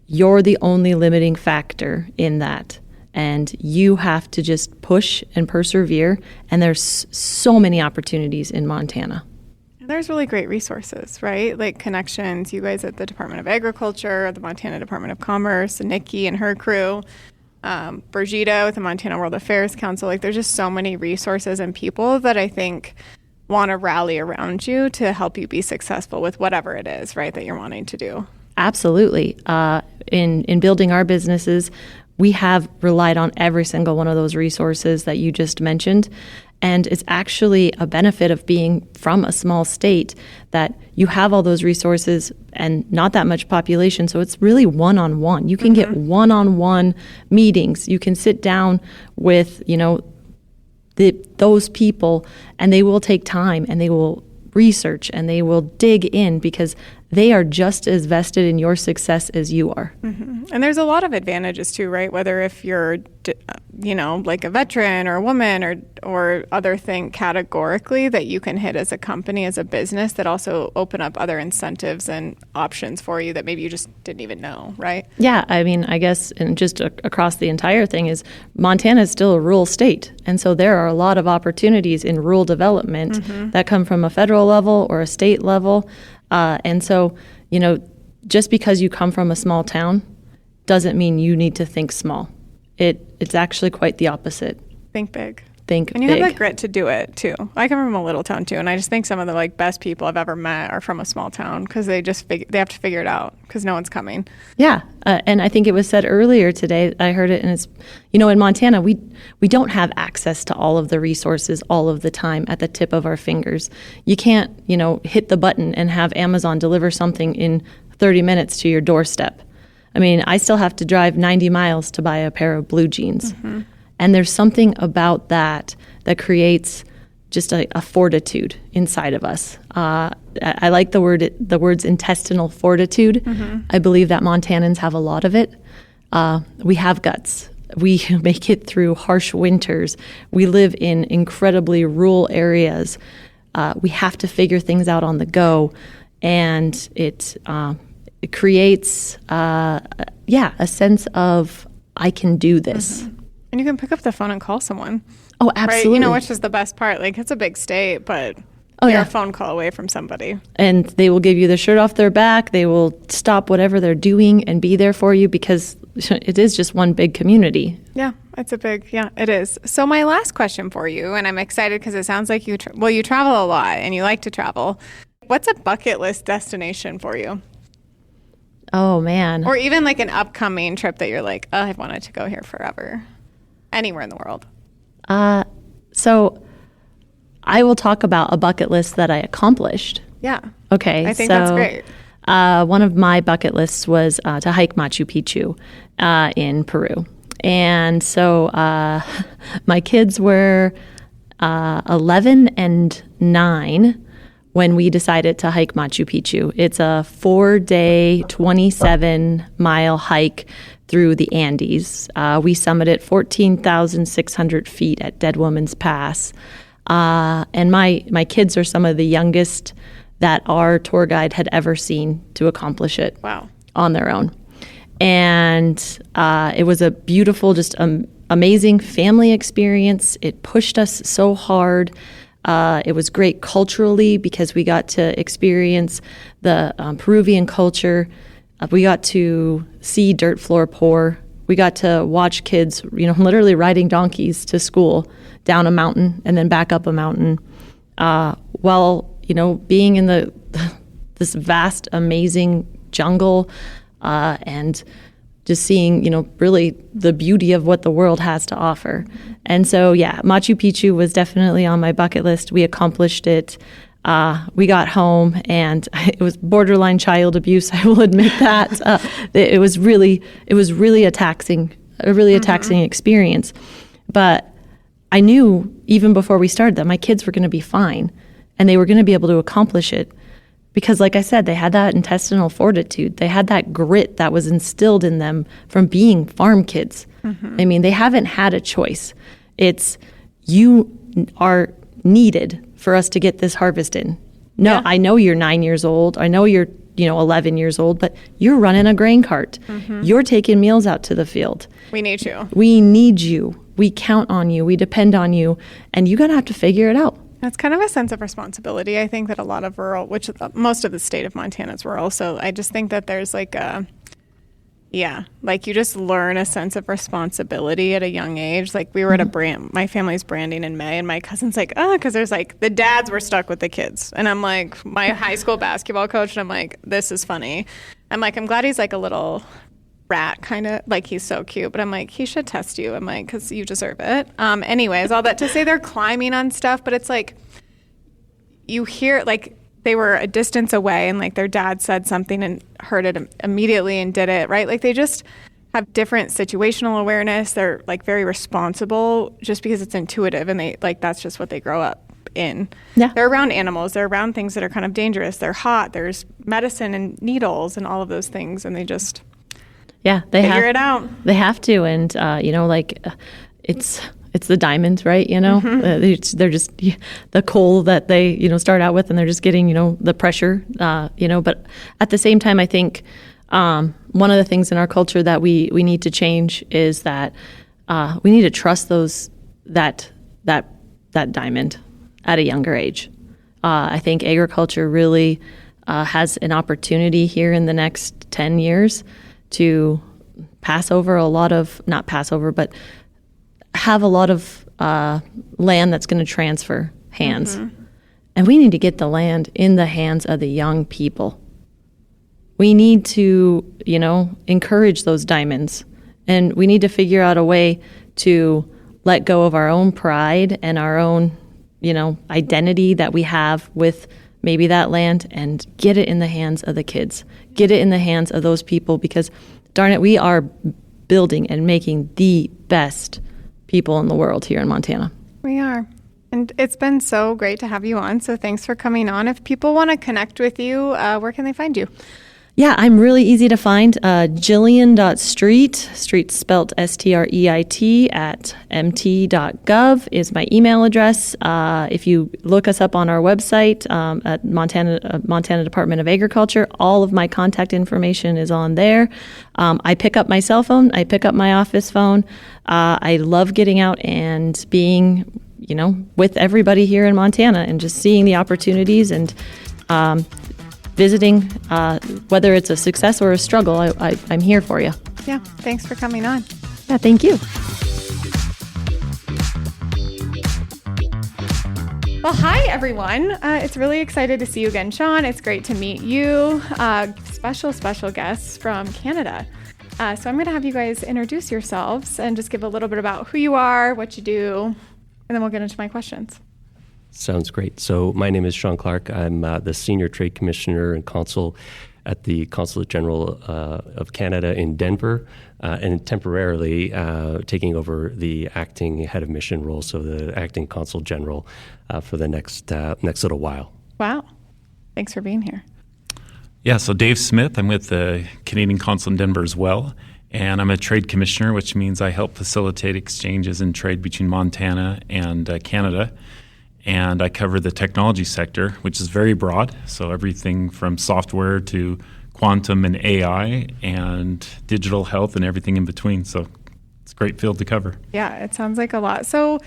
You're the only limiting factor in that. And you have to just push and persevere. And there's so many opportunities in Montana. There's really great resources, right? Like connections, you guys at the Department of Agriculture, the Montana Department of Commerce, and Nikki and her crew, Brigida with the Montana World Affairs Council. There's just so many resources and people that I think want to rally around you to help you be successful with whatever it is, right, that you're wanting to do. Absolutely. In building our businesses, we have relied on every single one of those resources that you just mentioned. And it's actually a benefit of being from a small state that you have all those resources and not that much population. So it's really one-on-one. You can get one-on-one meetings. You can sit down with, those people, and they will take time and they will research and they will dig in, because they are just as vested in your success as you are. Mm-hmm. And there's a lot of advantages too, right? Whether if you're, like a veteran or a woman or other thing categorically that you can hit as a company, as a business, that also open up other incentives and options for you that maybe you just didn't even know, right? Yeah, I guess, and just across the entire thing is Montana is still a rural state. And so there are a lot of opportunities in rural development that come from a federal level or a state level. And so, just because you come from a small town doesn't mean you need to think small. It's actually quite the opposite. Think big. And you have that grit to do it too. I come from a little town too, and I just think some of the best people I've ever met are from a small town, because they just they have to figure it out because no one's coming. Yeah, and I think it was said earlier today. I heard it, and it's in Montana we don't have access to all of the resources all of the time at the tip of our fingers. You can't hit the button and have Amazon deliver something in 30 minutes to your doorstep. I still have to drive 90 miles to buy a pair of blue jeans. And there's something about that creates just a fortitude inside of us. I like the words intestinal fortitude. I believe that Montanans have a lot of it. We have guts. We make it through harsh winters. We live in incredibly rural areas. We have to figure things out on the go, and it creates a sense of I can do this. And you can pick up the phone and call someone. Oh, absolutely. Right? Which is the best part. Like, it's a big state, but you're a phone call away from somebody. And they will give you the shirt off their back. They will stop whatever they're doing and be there for you because it is just one big community. Yeah, it is. So my last question for you, and I'm excited because it sounds like you travel a lot and you like to travel. What's a bucket list destination for you? Oh, man. Or even like an upcoming trip that you're like, oh, I've wanted to go here forever. Anywhere in the world. So I will talk about a bucket list that I accomplished. Yeah. Okay. I think that's great. One of my bucket lists was to hike Machu Picchu in Peru. And so my kids were 11 and 9 when we decided to hike Machu Picchu. It's a 4-day, 27-mile hike through the Andes. We summited 14,600 feet at Dead Woman's Pass. And my kids are some of the youngest that our tour guide had ever seen to accomplish it. Wow. On their own. And it was a beautiful, just amazing family experience. It pushed us so hard. It was great culturally because we got to experience the Peruvian culture. We got to see dirt floor pour. We got to watch kids, literally riding donkeys to school down a mountain and then back up a mountain, while being in this vast, amazing jungle, and just seeing, really the beauty of what the world has to offer. And so, Machu Picchu was definitely on my bucket list. We accomplished it. We got home, and it was borderline child abuse. I will admit that. It was really a taxing experience. But I knew even before we started that my kids were going to be fine, and they were going to be able to accomplish it. Because like I said, they had that intestinal fortitude. They had that grit that was instilled in them from being farm kids. I mean, they haven't had a choice. It's, you are needed for us to get this harvest in. No, I know you're 9 years old. I know you're, 11 years old, but you're running a grain cart. You're taking meals out to the field. We need you. We need you. We count on you. We depend on you. And you're going to have to figure it out. That's kind of a sense of responsibility. I think that a lot of rural, which most of the state of Montana is rural. So I just think that there's like you just learn a sense of responsibility at a young age. Like we were at my family's branding in May, and my cousin's like, because there's like the dads were stuck with the kids. And I'm like, my high school basketball coach, and I'm like, this is funny. I'm like, I'm glad he's like a little rat kind of, like he's so cute, but I'm like, he should test you. I'm like, because you deserve it. Anyways, all that to say they're climbing on stuff, but it's like you hear, like they were a distance away and like their dad said something and heard it immediately and did it, right? Like they just have different situational awareness. They're like very responsible just because it's intuitive, and they like that's just what they grow up in. Yeah. They're around animals. They're around things that are kind of dangerous. They're hot. There's medicine and needles and all of those things, and they just they figure it out. They have to, and it's the diamond, right? They're just the coal that they start out with, and they're just getting the pressure, But at the same time, I think one of the things in our culture that we need to change is that we need to trust that diamond at a younger age. I think agriculture really has an opportunity here in the next 10 years to have a lot of land that's going to transfer hands. And we need to get the land in the hands of the young people. We need to, encourage those diamonds. And we need to figure out a way to let go of our own pride and our own, identity that we have with maybe that land and get it in the hands of the kids. Get it in the hands of those people because, darn it, we are building and making the best people in the world here in Montana. We are. And it's been so great to have you on. So thanks for coming on. If people want to connect with you, where can they find you? Yeah, I'm really easy to find. Jillien.Streit, Streit spelt Streit, at mt.gov is my email address. If you look us up on our website at Montana Department of Agriculture, all of my contact information is on there. I pick up my cell phone. I pick up my office phone. I love getting out and being, with everybody here in Montana and just seeing the opportunities and visiting, whether it's a success or a struggle, I'm here for you. Yeah, thanks for coming on. Yeah, thank you. Well, hi, everyone. It's really excited to see you again, Sean. It's great to meet you. Special guests from Canada. So I'm going to have you guys introduce yourselves and just give a little bit about who you are, what you do, and then we'll get into my questions. Sounds great. So my name is Sean Clark. I'm the Senior Trade Commissioner and Consul at the Consulate General of Canada in Denver, and temporarily taking over the acting head of mission role, so the acting Consul General for the next little while. Wow. Thanks for being here. Yeah, so Dave Smith, I'm with the Canadian Consul in Denver as well, and I'm a trade commissioner, which means I help facilitate exchanges and trade between Montana and Canada. And I cover the technology sector, which is very broad, so everything from software to quantum and AI and digital health and everything in between. So it's a great field to cover. Yeah, it sounds like a lot. So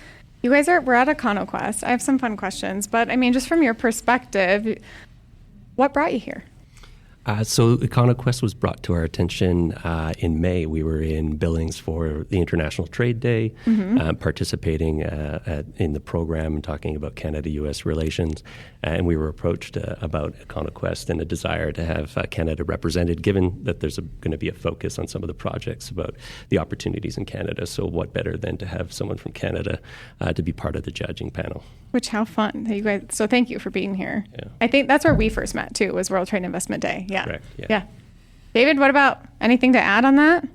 you guys we're at EconoQuest. I have some fun questions, but I mean, just from your perspective, what brought you here? So EconoQuest was brought to our attention in May. We were in Billings for the International Trade Day, participating in the program and talking about Canada-U.S. relations. And we were approached about EconoQuest and a desire to have Canada represented, given that there's going to be a focus on some of the projects about the opportunities in Canada. So what better than to have someone from Canada to be part of the judging panel? Which, how fun. You guys, so thank you for being here. Yeah. I think that's where we first met, too, was World Trade Investment Day. Yeah. Correct. Yeah. David, what about anything to add on that?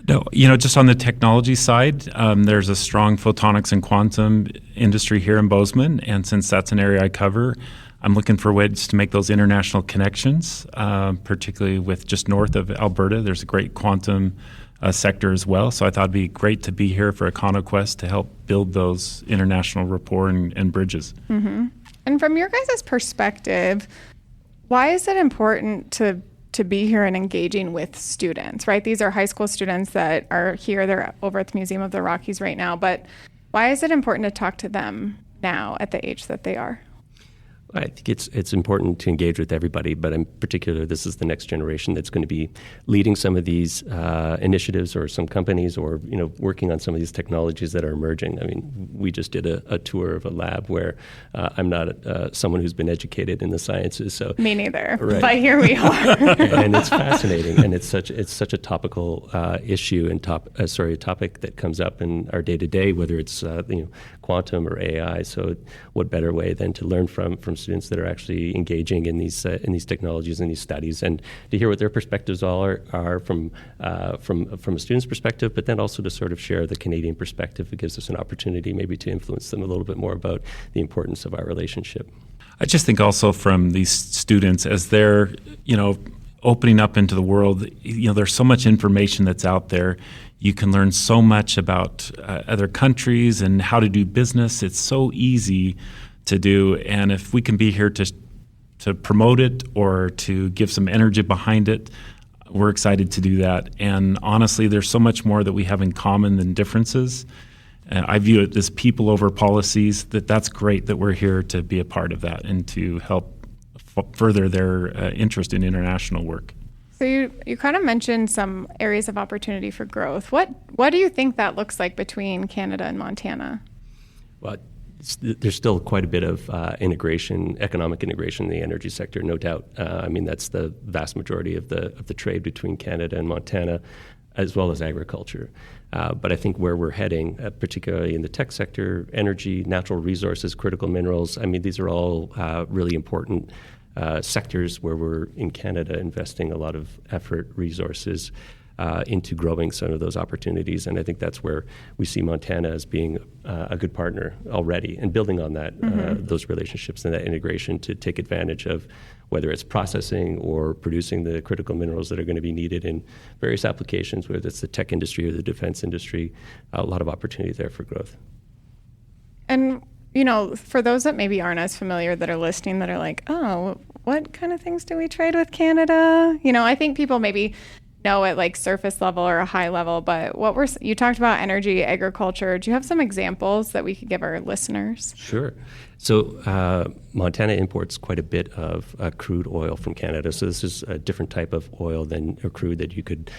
No, just on the technology side, there's a strong photonics and quantum industry here in Bozeman, and since that's an area I cover, I'm looking for ways to make those international connections, particularly with just north of Alberta. There's a great quantum sector as well, so I thought it'd be great to be here for EconoQuest to help build those international rapport and bridges. Mm-hmm. And from your guys' perspective, why is it important to be here and engaging with students, right? These are high school students that are here. They're over at the Museum of the Rockies right now. But why is it important to talk to them now at the age that they are? I think it's important to engage with everybody, but in particular, this is the next generation that's going to be leading some of these initiatives, or some companies, or working on some of these technologies that are emerging. I mean, we just did a tour of a lab where I'm not someone who's been educated in the sciences, so me neither. Right. But here we are, and it's fascinating, and it's such a topical issue and topic that comes up in our day to day, whether it's quantum or AI. So, what better way than to learn from students that are actually engaging in these technologies and these studies, and to hear what their perspectives are from a student's perspective, but then also to sort of share the Canadian perspective. It gives us an opportunity maybe to influence them a little bit more about the importance of our relationship. I just think also from these students, as they're opening up into the world, there's so much information that's out there. You can learn so much about other countries and how to do business. It's so easy to do, and if we can be here to promote it or to give some energy behind it, we're excited to do that. And honestly, there's so much more that we have in common than differences. I view it as people over policies. That's great that we're here to be a part of that and to help further their interest in international work. So you kind of mentioned some areas of opportunity for growth. What do you think that looks like between Canada and Montana? Well, there's still quite a bit of economic integration in the energy sector, no doubt. I mean, that's the vast majority of the trade between Canada and Montana, as well as agriculture. But I think where we're heading, particularly in the tech sector, energy, natural resources, critical minerals, I mean, these are all really important sectors where we're in Canada investing a lot of effort, resources. into growing some of those opportunities. And I think that's where we see Montana as being a good partner already, and building on that those relationships and that integration to take advantage of whether it's processing or producing the critical minerals that are going to be needed in various applications, whether it's the tech industry or the defense industry. A lot of opportunity there for growth. And, for those that maybe aren't as familiar that are listening, that are like, oh, what kind of things do we trade with Canada? I think people maybe know at like surface level or a high level, but you talked about energy, agriculture. Do you have some examples that we could give our listeners? Sure. So Montana imports quite a bit of crude oil from Canada. So this is a different type of oil than a crude that you could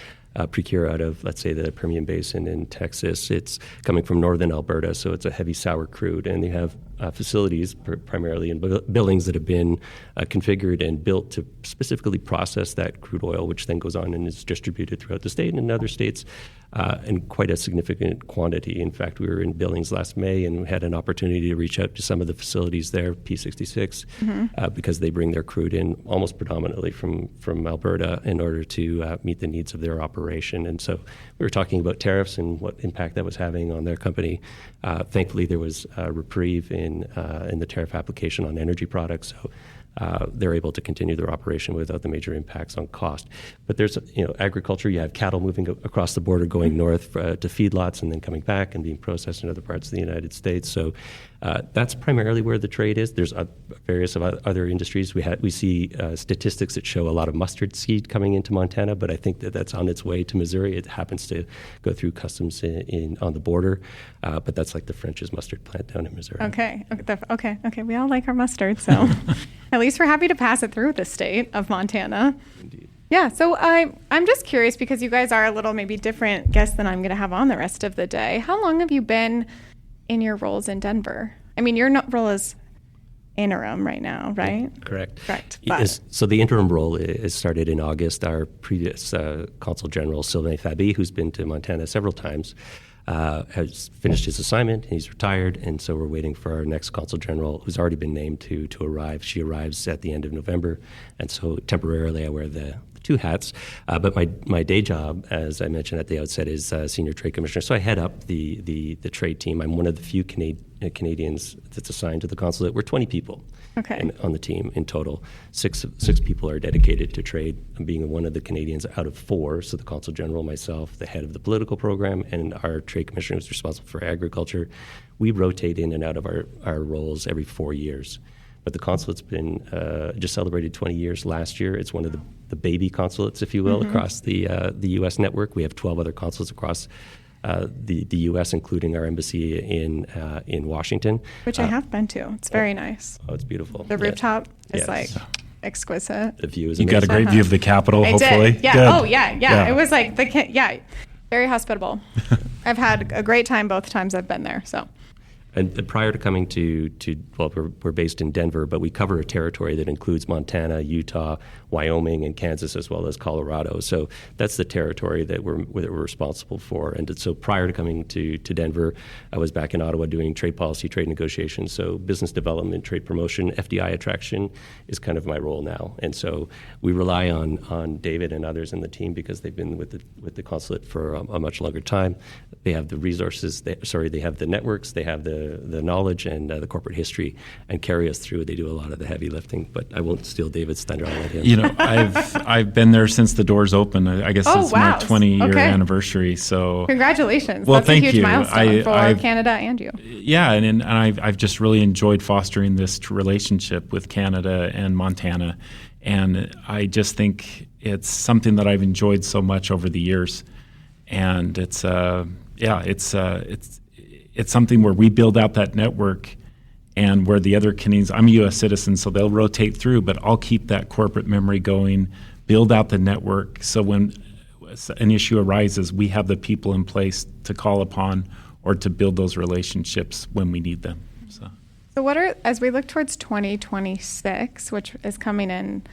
procure out of, let's say, the Permian Basin in Texas. It's coming from northern Alberta, so it's a heavy sour crude. And they have facilities, primarily in buildings, that have been configured and built to specifically process that crude oil, which then goes on and is distributed throughout the state and in other states in quite a significant quantity. In fact, we were in Billings last May and we had an opportunity to reach out to some of the facilities there, P66, because they bring their crude in almost predominantly from Alberta in order to meet the needs of their operation. And so we were talking about tariffs and what impact that was having on their company. Thankfully, there was a reprieve in the tariff application on energy products, so they're able to continue their operation without the major impacts on cost. But there's agriculture. You have cattle moving across the border, going north to feedlots and then coming back and being processed in other parts of the United States. So that's primarily where the trade is. There's various other industries. We see statistics that show a lot of mustard seed coming into Montana, but I think that's on its way to Missouri. It happens to go through customs on the border, but that's like the French's mustard plant down in Missouri. Okay. We all like our mustard, so at least we're happy to pass it through the state of Montana. Indeed. Yeah, so I'm just curious, because you guys are a little maybe different guests than I'm going to have on the rest of the day. How long have you been in your roles in Denver? I mean, your role is interim right now, right? Correct. But So the interim role is started in August. Our previous Consul General, Sylvain Fabi, who's been to Montana several times, has finished his assignment. He's retired, and so we're waiting for our next Consul General, who's already been named to arrive. She arrives at the end of November, and so temporarily I wear the two hats. But my day job, as I mentioned at the outset, is Senior Trade Commissioner. So I head up the trade team. I'm one of the few Canadians that's assigned to the consulate. We're 20 people on the team in total. Six people are dedicated to trade. I'm being one of the Canadians out of four. So the Consul General, myself, the head of the political program, and our Trade Commissioner who's responsible for agriculture. We rotate in and out of our roles every 4 years. But the consulate's been just celebrated 20 years last year. It's one of the baby consulates, if you will, across the U.S. network. We have 12 other consulates across the U.S., including our embassy in Washington. Which I have been to. It's very nice. Oh, it's beautiful. The rooftop is like exquisite. The view is amazing. You got a great view of the Capitol, I hopefully. did. Yeah. Good. Oh, yeah. It was like, very hospitable. I've had a great time both times I've been there, so. And prior to coming to we're based in Denver, but we cover a territory that includes Montana, Utah, Wyoming, and Kansas, as well as Colorado. So that's the territory that we're responsible for. And so prior to coming to Denver, I was back in Ottawa doing trade policy, trade negotiations. So business development, trade promotion, FDI attraction is kind of my role now. And so we rely on David and others in the team because they've been with the consulate for a much longer time. They have the resources. They have the networks. They have the knowledge and the corporate history, and carry us through. They do a lot of the heavy lifting, but I won't steal David's thunder. I'll let him. I've been there since the doors opened. I guess it's my 20-year anniversary. So congratulations! Well, that's thank a huge you. milestone for Canada and you. Yeah, and I've just really enjoyed fostering this relationship with Canada and Montana, and I just think it's something that I've enjoyed so much over the years, and it's something where we build out that network, and where the other Canadians, I'm a U.S. citizen, so they'll rotate through, but I'll keep that corporate memory going, build out the network, so when an issue arises, we have the people in place to call upon or to build those relationships when we need them. So as we look towards 2026, which is coming in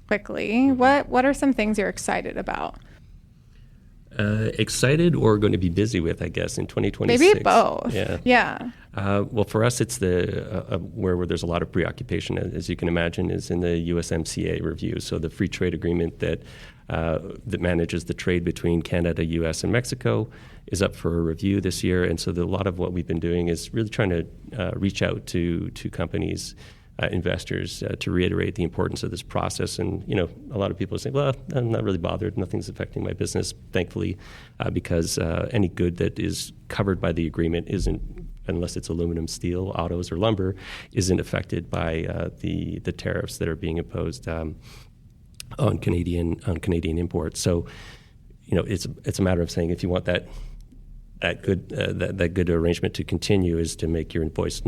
quickly, what are some things you're excited about? Excited or going to be busy with, I guess, in 2026? Maybe both. Yeah. Well, for us, it's where there's a lot of preoccupation, as you can imagine, is in the USMCA review. So the free trade agreement that that manages the trade between Canada, U.S., and Mexico, is up for a review this year. And so a lot of what we've been doing is really trying to reach out to companies, investors, to reiterate the importance of this process. And, a lot of people say, well, I'm not really bothered. Nothing's affecting my business, thankfully, because any good that is covered by the agreement isn't, unless it's aluminum, steel, autos, or lumber, isn't affected by the tariffs that are being imposed on Canadian imports. So, it's a matter of saying if you want that good arrangement to continue, is to make your voice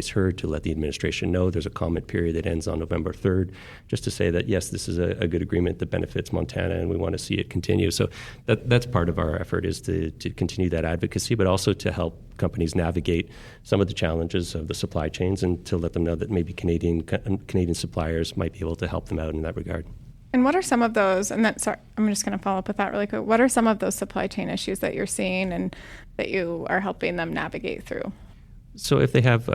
heard, to let the administration know. There's a comment period that ends on November 3rd, just to say that yes, this is a good agreement that benefits Montana, and we want to see it continue. So that's part of our effort, is to continue that advocacy, but also to help companies navigate some of the challenges of the supply chains, and to let them know that maybe Canadian suppliers might be able to help them out in that regard. And what are some of those, and then, sorry, I'm just going to follow up with that really quick. What are some of those supply chain issues that you're seeing and that you are helping them navigate through? So if they have,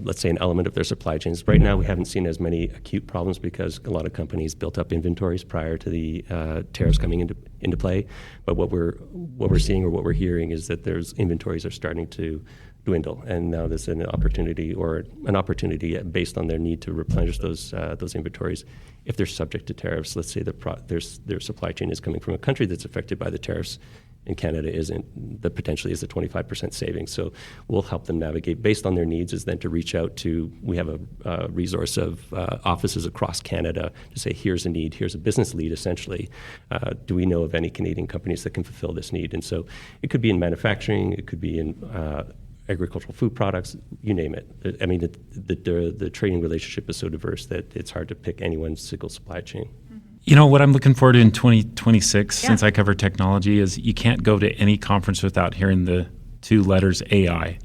let's say, an element of their supply chains, right now we haven't seen as many acute problems because a lot of companies built up inventories prior to the tariffs coming into play. But what we're seeing, or what we're hearing, is that there's inventories are starting to dwindle, and now there's an opportunity based on their need to replenish those inventories. If they're subject to tariffs, let's say their supply chain is coming from a country that's affected by the tariffs, and Canada isn't, that potentially is a 25% savings. So we'll help them navigate based on their needs, is then to reach out to, we have a resource of offices across Canada to say, here's a need, here's a business lead, essentially. Do we know of any Canadian companies that can fulfill this need? And so it could be in manufacturing, it could be in agricultural food products, you name it. I mean, the trading relationship is so diverse that it's hard to pick any one single supply chain. What I'm looking forward to in 2026, since I cover technology, is you can't go to any conference without hearing the two letters AI.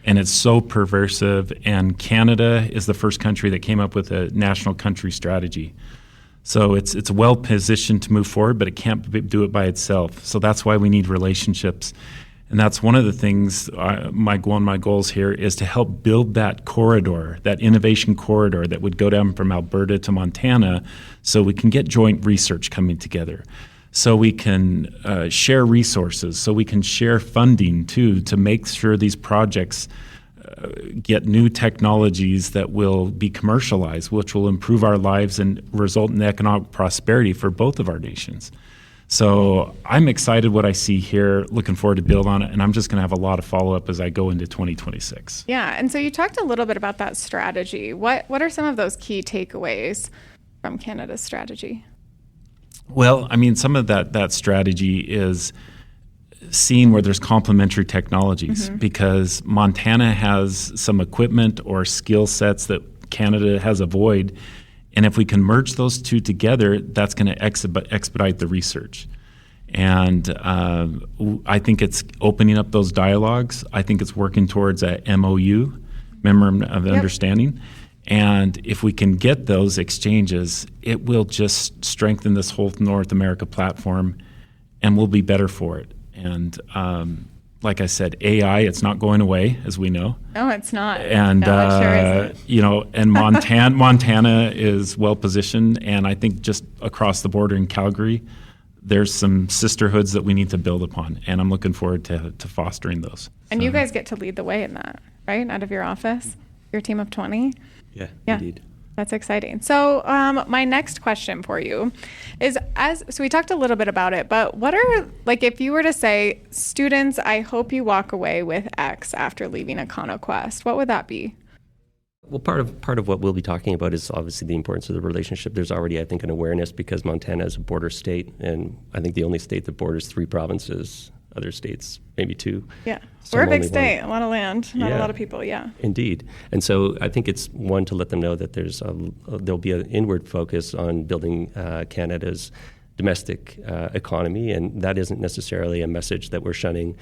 And it's so pervasive. And Canada is the first country that came up with a national country strategy. So it's well positioned to move forward, but it can't do it by itself. So that's why we need relationships. And that's one of the things, one of my goals here is to help build that corridor, that innovation corridor that would go down from Alberta to Montana, so we can get joint research coming together, so we can share resources, so we can share funding too, to make sure these projects get new technologies that will be commercialized, which will improve our lives and result in economic prosperity for both of our nations. So I'm excited what I see here, looking forward to build on it, and I'm just going to have a lot of follow-up as I go into 2026. Yeah, and so you talked a little bit about that strategy. What are some of those key takeaways from Canada's strategy? Well, I mean, some of that strategy is seeing where there's complementary technologies, because Montana has some equipment or skill sets that Canada has a void. And if we can merge those two together, that's going to expedite the research. And I think it's opening up those dialogues. I think it's working towards a MOU, Memorandum of Understanding. And if we can get those exchanges, it will just strengthen this whole North America platform, and we'll be better for it. And like I said, AI, it's not going away, as we know. No, it's not. And no, it sure isn't. And Montana is well positioned, and I think just across the border in Calgary, there's some sisterhoods that we need to build upon, and I'm looking forward to fostering those. And you guys get to lead the way in that, right? Out of your office, your team of 20. Yeah. Indeed. That's exciting. So my next question for you is, so we talked a little bit about it, but what are, like, if you were to say, students, I hope you walk away with X after leaving EconoQuest, what would that be? Well, part of what we'll be talking about is obviously the importance of the relationship. There's already, I think, an awareness because Montana is a border state, and I think the only state that borders 3 provinces. Other states, maybe 2. Yeah. We're a big state, a lot of land, not a lot of people, Indeed. And so I think it's to let them know that there'll be an inward focus on building Canada's domestic economy, and that isn't necessarily a message that we're shunning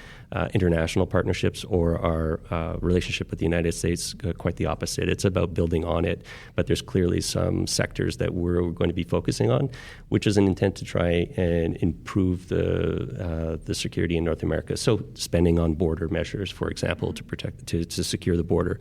international partnerships or our relationship with the United States. Quite the opposite. It's about building on it, but there's clearly some sectors that we're going to be focusing on, which is an intent to try and improve the security in North America. So spending on border measures, for example, to protect to secure the border,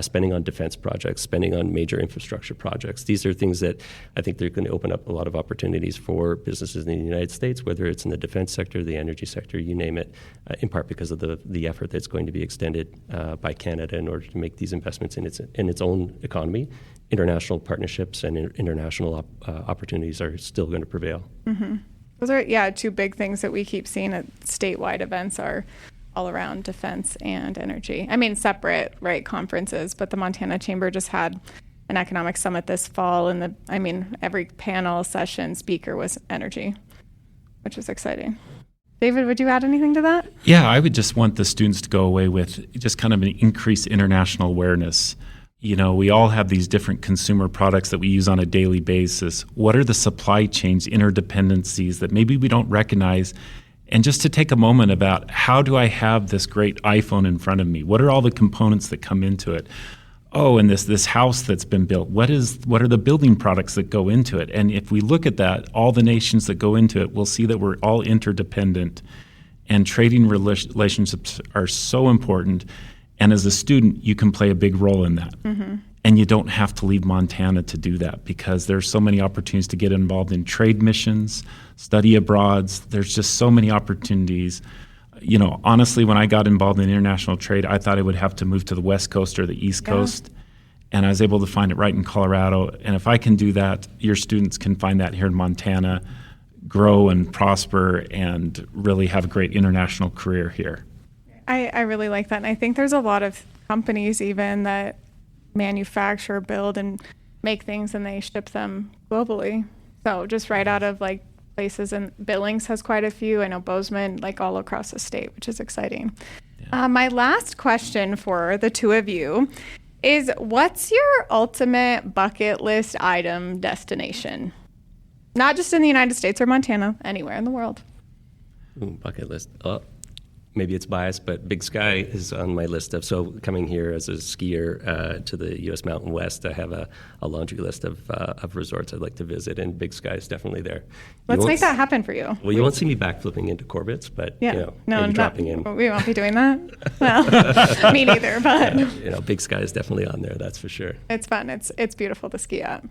spending on defense projects, spending on major infrastructure projects. These are things that I think they're going to open up a lot of opportunities for businesses in the United States, whether it's in the defense sector, the energy sector, you name it, in part because of the effort that's going to be extended by Canada in order to make these investments in its own economy. International partnerships and international opportunities are still going to prevail. Mm-hmm. Those are, two big things that we keep seeing at statewide events are all around defense and energy. I mean, separate, right, conferences, but the Montana Chamber just had an economic summit this fall, and every panel session speaker was energy, which is exciting. David, would you add anything to that? Yeah, I would just want the students to go away with just kind of an increased international awareness. You know, we all have these different consumer products that we use on a daily basis. What are the supply chains interdependencies that maybe we don't recognize? And just to take a moment about, how do I have this great iPhone in front of me? What are all the components that come into it? Oh, and this house that's been built, what are the building products that go into it? And if we look at that, all the nations that go into it, we'll see that we're all interdependent, and trading relationships are so important. And as a student, you can play a big role in that. Mm-hmm. And you don't have to leave Montana to do that, because there's so many opportunities to get involved in trade missions, study abroads. There's just so many opportunities. You know, honestly, when I got involved in international trade, I thought I would have to move to the West Coast or the East Coast. And I was able to find it right in Colorado. And if I can do that, your students can find that here in Montana, grow and prosper, and really have a great international career here. I really like that. And I think there's a lot of companies even that manufacture, build, and make things, and they ship them globally. So just right out of like places, and Billings has quite a few. I know Bozeman, like all across the state, which is exciting. Yeah. My last question for the two of you is, what's your ultimate bucket list item destination? Not just in the United States or Montana, anywhere in the world. Bucket list. Maybe it's biased, but Big Sky is on my list of. So coming here as a skier to the U.S. Mountain West, I have a laundry list of resorts I'd like to visit, and Big Sky is definitely there. Let's make that happen for you. Well, you won't see me backflipping into Corbett's, but maybe dropping in. We won't be doing that. Well, me neither, but Big Sky is definitely on there. That's for sure. It's fun. It's beautiful to ski at.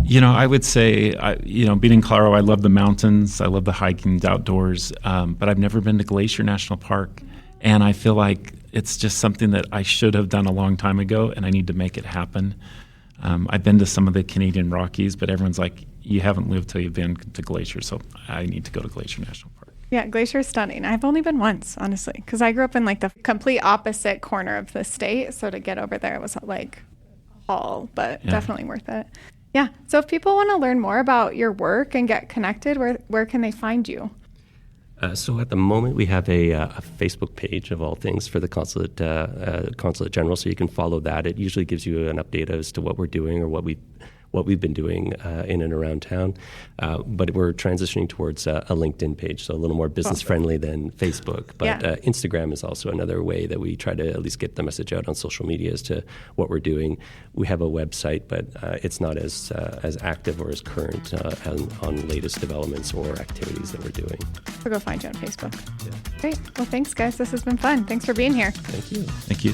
You know, I would say, being in Colorado, I love the mountains. I love the hiking, the outdoors. But I've never been to Glacier National Park. And I feel like it's just something that I should have done a long time ago, and I need to make it happen. I've been to some of the Canadian Rockies, but everyone's like, you haven't lived till you've been to Glacier. So I need to go to Glacier National Park. Yeah, Glacier is stunning. I've only been once, honestly, because I grew up in like the complete opposite corner of the state. So to get over there was like a haul, but definitely worth it. Yeah. So if people want to learn more about your work and get connected, where can they find you? So at the moment, we have a Facebook page of all things for the Consulate General, so you can follow that. It usually gives you an update as to what we're doing or what we've been doing in and around town. But we're transitioning towards a LinkedIn page, so a little more business-friendly than Facebook. But Instagram is also another way that we try to at least get the message out on social media as to what we're doing. We have a website, but it's not as active or as current on latest developments or activities that we're doing. We'll go find you on Facebook. Yeah. Great. Well, thanks, guys. This has been fun. Thanks for being here. Thank you. Thank you.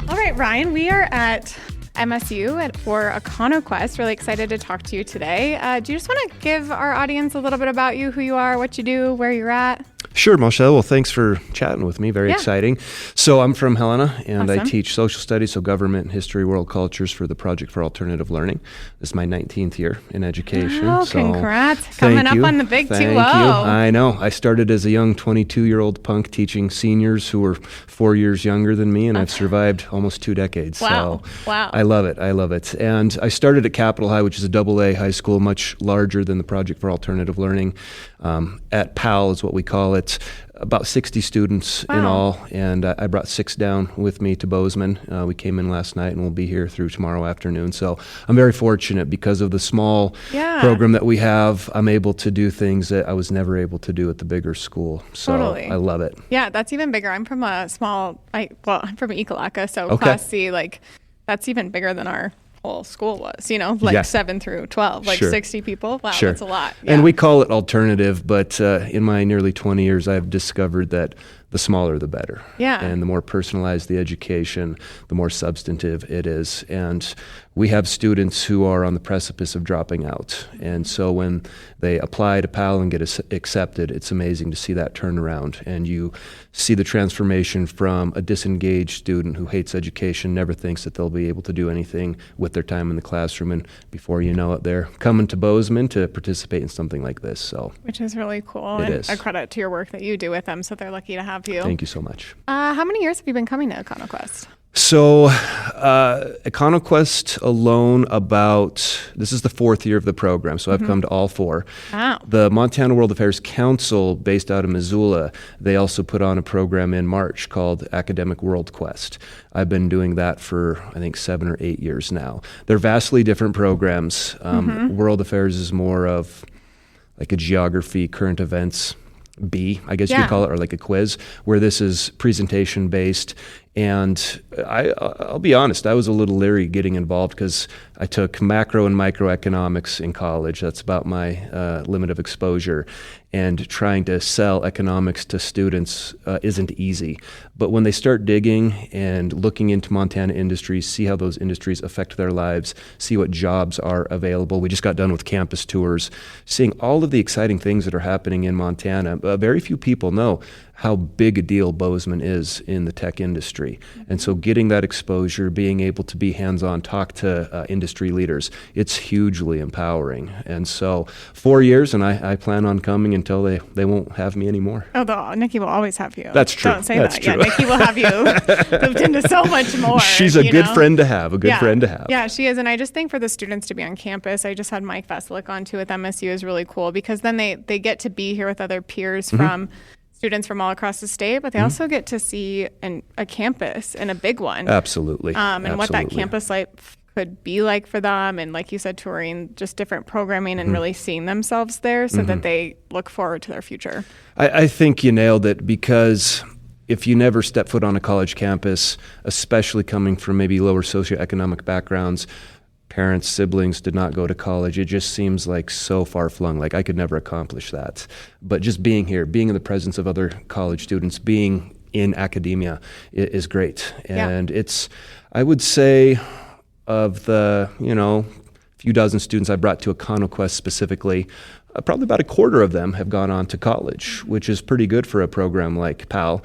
All right, Ryan, we are at MSU for EconoQuest. Really excited to talk to you today. Do you just want to give our audience a little bit about you, who you are, what you do, where you're at? Sure, Michelle. Well, thanks for chatting with me. Very exciting. So I'm from Helena, and I teach social studies, so government, history, world cultures for the Project for Alternative Learning. This is my 19th year in education. Oh, congrats. Coming up on the big 2-0. Thank you. I know. I started as a young 22-year-old punk teaching seniors who were 4 years younger than me, and I've survived almost 2 decades. Wow. So Wow. I love it. And I started at Capitol High, which is a AA high school, much larger than the Project for Alternative Learning. At PAL is what we call it. about 60 students in all, and I brought 6 down with me to Bozeman. We came in last night, and we'll be here through tomorrow afternoon. So I'm very fortunate because of the small program that we have. I'm able to do things that I was never able to do at the bigger school. So I love it. Yeah, that's even bigger. I'm from I'm from EconoQuest, so Class C, like that's even bigger than our whole school was, 7 through 12, 60 people. Wow, that's a lot. Yeah. And we call it alternative, but in my nearly 20 years, I've discovered that the smaller the better. Yeah. And the more personalized the education, the more substantive it is. And we have students who are on the precipice of dropping out. And so when they apply to PAL and get accepted, it's amazing to see that turnaround. And you see the transformation from a disengaged student who hates education, never thinks that they'll be able to do anything with their time in the classroom. And before you know it, they're coming to Bozeman to participate in something like this. So, which is really cool. It is. A credit to your work that you do with them. So they're lucky to have you. Thank you so much. How many years have you been coming to EconoQuest? So EconoQuest alone this is the 4th year of the program, so I've come to all 4. Wow. The Montana World Affairs Council, based out of Missoula, they also put on a program in March called Academic World Quest. I've been doing that for, I think, 7 or 8 years now. They're vastly different programs. World Affairs is more of like a geography, current events, B, I guess you could call it, or like a quiz, where this is presentation based. And I'll be honest, I was a little leery getting involved because I took macro and microeconomics in college. That's about my limit of exposure. And trying to sell economics to students isn't easy. But when they start digging and looking into Montana industries, see how those industries affect their lives, see what jobs are available. We just got done with campus tours, seeing all of the exciting things that are happening in Montana. Very few people know how big a deal Bozeman is in the tech industry. And so getting that exposure, being able to be hands-on, talk to industry leaders, it's hugely empowering. And so 4 years, and I plan on coming until they won't have me anymore. Oh, Nikki will always have you. That's true. Don't say That's that. true. Yeah, Nikki will have you moved into so much more. She's a good friend to have, friend to have. Yeah, she is. And I just think for the students to be on campus, I just had Mike Veselik on too with MSU is really cool because then they get to be here with other peers from students from all across the state, but they also get to see a campus and a big one. Absolutely. And what that campus life could be like for them. And like you said, touring just different programming and really seeing themselves there so that they look forward to their future. I think you nailed it because if you never step foot on a college campus, especially coming from maybe lower socioeconomic backgrounds, parents, siblings did not go to college. It just seems like so far-flung, like I could never accomplish that. But just being here, being in the presence of other college students, being in academia is great. And it's, I would say, of the, few dozen students I brought to EconoQuest specifically, probably about a quarter of them have gone on to college, which is pretty good for a program like PAL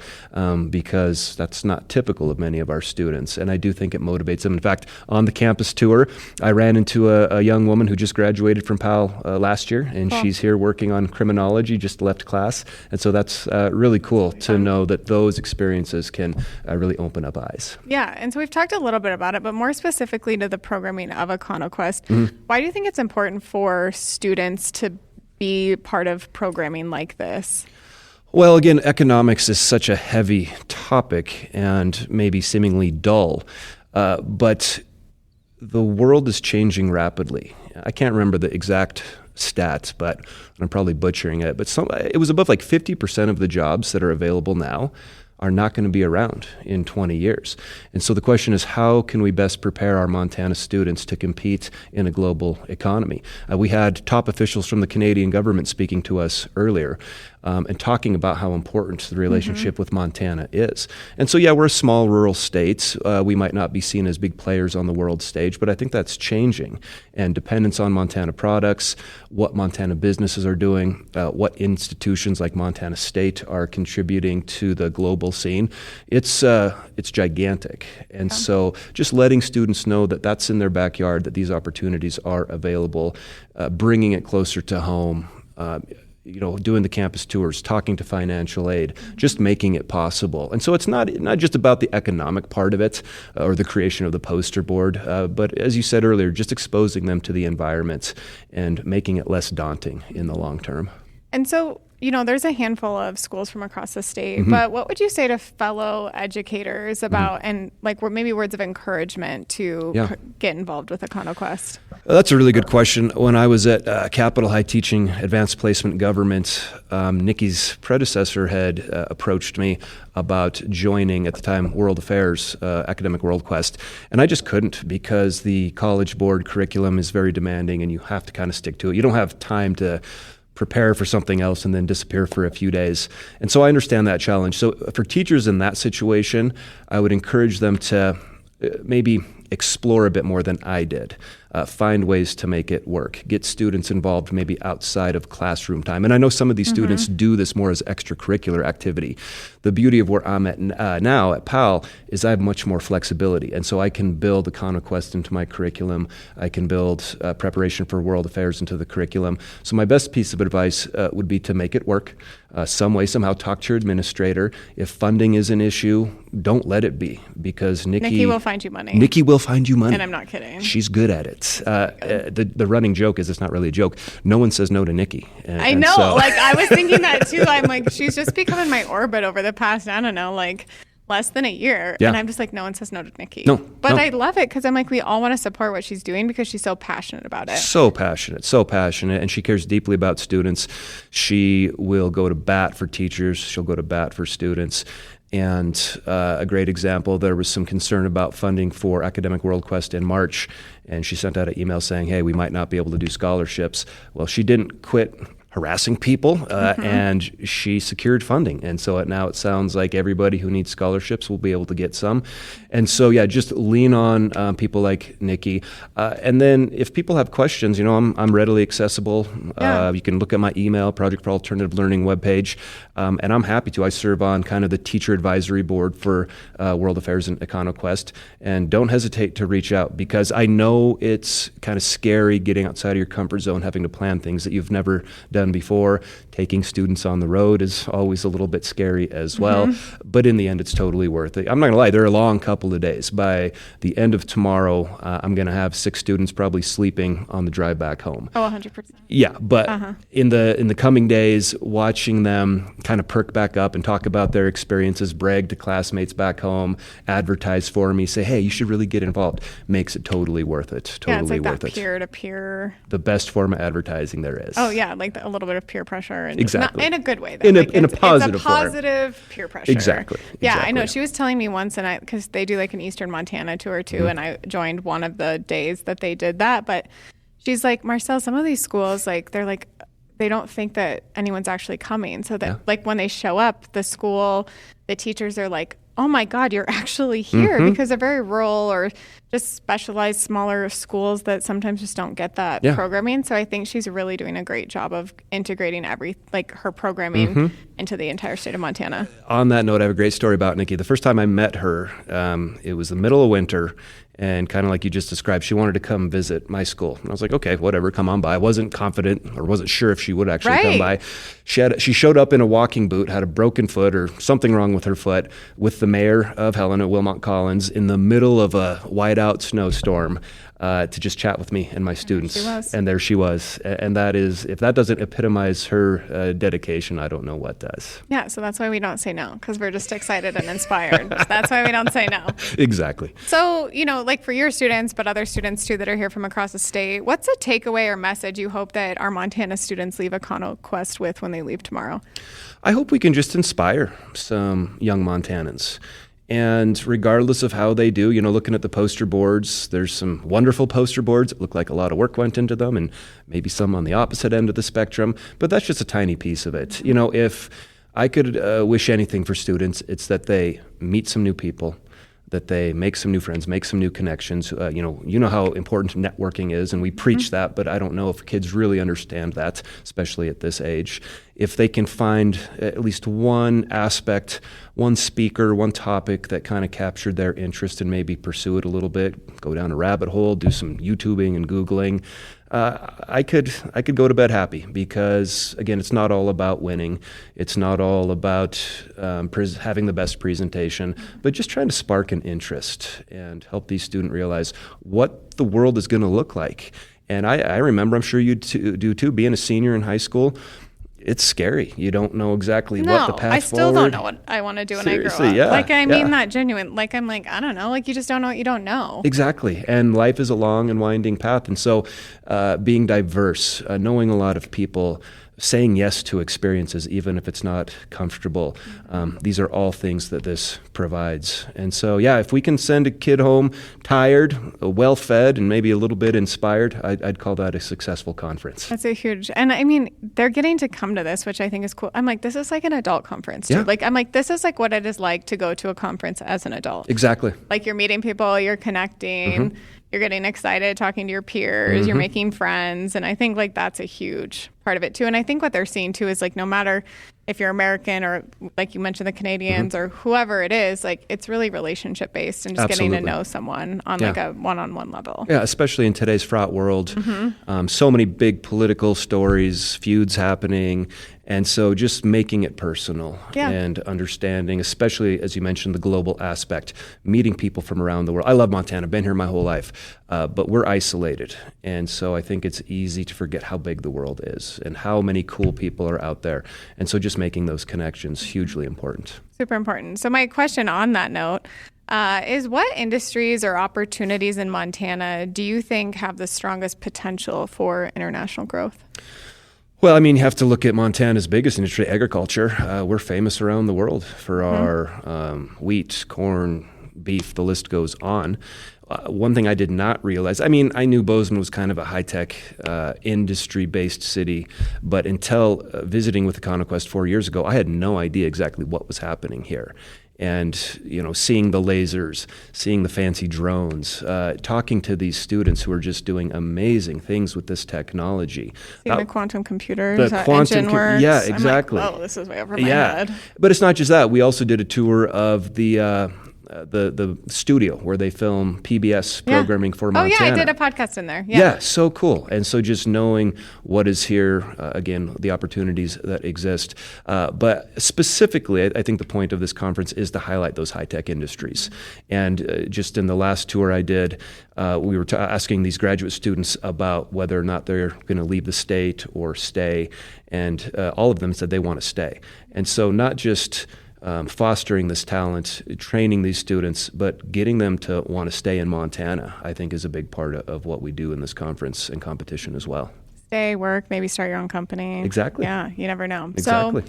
because that's not typical of many of our students. And I do think it motivates them. In fact, on the campus tour, I ran into a young woman who just graduated from PAL last year, and she's here working on criminology, just left class. And so that's really cool to know that those experiences can really open up eyes. Yeah, and so we've talked a little bit about it, but more specifically to the programming of EconoQuest, why do you think it's important for students to be part of programming like this? Well, again, economics is such a heavy topic and maybe seemingly dull, but the world is changing rapidly. I can't remember the exact stats, but I'm probably butchering it, but it was above like 50% of the jobs that are available now are not going to be around in 20 years. And so the question is, how can we best prepare our Montana students to compete in a global economy? We had top officials from the Canadian government speaking to us earlier and talking about how important the relationship with Montana is. And so, we're a small rural state. We might not be seen as big players on the world stage, but I think that's changing. And dependence on Montana products, what Montana businesses are doing, what institutions like Montana State are contributing to the global scene, it's gigantic. And so just letting students know that that's in their backyard, that these opportunities are available, bringing it closer to home, doing the campus tours, talking to financial aid, just making it possible. And so it's not just about the economic part of it or the creation of the poster board, but as you said earlier, just exposing them to the environment and making it less daunting in the long term. And so there's a handful of schools from across the state, but what would you say to fellow educators about, and like maybe words of encouragement to get involved with EconoQuest? That's a really good question. When I was at Capitol High teaching advanced placement government, Nikki's predecessor had approached me about joining, at the time, World Affairs, Academic World Quest. And I just couldn't, because the College Board curriculum is very demanding and you have to kind of stick to it. You don't have time to prepare for something else and then disappear for a few days. And so I understand that challenge. So for teachers in that situation, I would encourage them to maybe explore a bit more than I did. Find ways to make it work. Get students involved maybe outside of classroom time. And I know some of these students do this more as extracurricular activity. The beauty of where I'm at now at PAL is I have much more flexibility. And so I can build EconoQuest into my curriculum. I can build preparation for world affairs into the curriculum. So my best piece of advice would be to make it work. Some way, somehow talk to your administrator. If funding is an issue, don't let it be, because Nikki will find you money. Nikki will find you money. And I'm not kidding. She's good at it. The running joke is, it's not really a joke, no one says no to Nikki. I know. I was thinking that too. I'm like, she's just become in my orbit over the past, I don't know, less than a year. Yeah. And I'm just like, no one says no to Nikki. No. But I love it, because I'm like, we all want to support what she's doing because she's so passionate about it. So passionate. And she cares deeply about students. She will go to bat for teachers. She'll go to bat for students. And a great example, there was some concern about funding for Academic World Quest in March, and she sent out an email saying, hey, we might not be able to do scholarships. Well, she didn't quit harassing people, and she secured funding. And so now it sounds like everybody who needs scholarships will be able to get some. And so, just lean on people like Nikki. And then if people have questions, I'm readily accessible. You can look at my email, Project for Alternative Learning webpage, and I'm happy to. I serve on kind of the teacher advisory board for World Affairs and EconoQuest. And don't hesitate to reach out, because I know it's kind of scary getting outside of your comfort zone, having to plan things that you've never done before. Taking students on the road is always a little bit scary as well, but in the end, it's totally worth it. I'm not gonna lie, they're a long couple of days. By the end of tomorrow, I'm gonna have 6 students probably sleeping on the drive back home. Oh, 100%. Yeah, but in the coming days, watching them kind of perk back up and talk about their experiences, brag to classmates back home, advertise for me, say, hey, you should really get involved, makes it totally worth it. Totally it's like worth that it. peer-to-peer. The best form of advertising there is. Oh yeah, like a little bit of peer pressure. And exactly. Not in a good way, though. In a positive form. It's a positive peer pressure. Exactly. Yeah, I know. She was telling me once, and because they do like an Eastern Montana tour too, and I joined one of the days that they did that. But she's like, Marcel, some of these schools, they don't think that anyone's actually coming. So that when they show up, the teachers are like, oh my God, you're actually here, because they're very rural or just specialized smaller schools that sometimes just don't get that programming. So I think she's really doing a great job of integrating her programming into the entire state of Montana. On that note, I have a great story about Nikki. The first time I met her, it was the middle of winter, and kind of like you just described, she wanted to come visit my school. And I was like, okay, whatever, come on by. I wasn't confident or wasn't sure if she would actually come by. She showed up in a walking boot, had a broken foot or something wrong with her foot, with the mayor of Helena, Wilmot Collins, in the middle of a whiteout snowstorm to just chat with me and my students. And there she was. And that is, if that doesn't epitomize her dedication, I don't know what does. Yeah, so that's why we don't say no, because we're just excited and inspired. That's why we don't say no. Exactly. So, for your students, but other students too that are here from across the state, what's a takeaway or message you hope that our Montana students leave EconoQuest with when they leave tomorrow? I hope we can just inspire some young Montanans. And regardless of how they do, looking at the poster boards, there's some wonderful poster boards that look like a lot of work went into them, and maybe some on the opposite end of the spectrum, but that's just a tiny piece of it. If I could wish anything for students, it's that they meet some new people, that they make some new friends, make some new connections. You know how important networking is, and we preach that, but I don't know if kids really understand that, especially at this age. If they can find at least one aspect, one speaker, one topic that kind of captured their interest and maybe pursue it a little bit, go down a rabbit hole, do some YouTubing and Googling, I could go to bed happy, because again, it's not all about winning. It's not all about having the best presentation, but just trying to spark an interest and help these students realize what the world is going to look like. And I remember, I'm sure you do too, being a senior in high school, it's scary. You don't know exactly what the path forward. I still don't know what I want to do when I grow up. Yeah, like, I mean that genuine. Like, I'm like, I don't know. Like, you just don't know what you don't know. Exactly. And life is a long and winding path. And so being diverse, knowing a lot of people, saying yes to experiences, even if it's not comfortable. These are all things that this provides. And so, yeah, if we can send a kid home tired, well-fed, and maybe a little bit inspired, I'd call that a successful conference. That's a huge, and I mean, they're getting to come to this, which I think is cool. I'm like, this is like an adult conference, too. Yeah. Like, I'm like, this is like what it is like to go to a conference as an adult. Exactly. Like, you're meeting people, you're connecting, you're getting excited, talking to your peers, you're making friends. And I think like that's a huge part of it too. And I think what they're seeing too is like, no matter if you're American or like you mentioned the Canadians or whoever it is, like it's really relationship based and just getting to know someone on like a one-on-one level. Yeah, especially in today's fraught world. So many big political stories, feuds happening. And so just making it personal and understanding, especially as you mentioned, the global aspect, meeting people from around the world. I love Montana, been here my whole life, but we're isolated. And so I think it's easy to forget how big the world is and how many cool people are out there. And so just making those connections, hugely important. Super important. So my question on that note is what industries or opportunities in Montana do you think have the strongest potential for international growth? Well, I mean, you have to look at Montana's biggest industry, agriculture. We're famous around the world for our wheat, corn, beef, the list goes on. One thing I did not realize, I mean, I knew Bozeman was kind of a high-tech, industry-based city, but until visiting with EconoQuest 4 years ago, I had no idea exactly what was happening here. And, you know, seeing the lasers, seeing the fancy drones, talking to these students who are just doing amazing things with this technology. Seeing the quantum computers, engine works. Yeah, exactly. I'm like, whoa, this is way over my head. But it's not just that. We also did a tour of the studio where they film PBS programming for Montana. Oh, yeah, I did a podcast in there. Yeah, so cool. And so just knowing what is here, again, the opportunities that exist. But specifically, I think the point of this conference is to highlight those high-tech industries. And just in the last tour I did, we were asking these graduate students about whether or not they're going to leave the state or stay. And all of them said they want to stay. And so not just fostering this talent, training these students, but getting them to want to stay in Montana, I think is a big part of what we do in this conference and competition as well. Stay, work, maybe start your own company. Exactly. Yeah, you never know. Exactly. So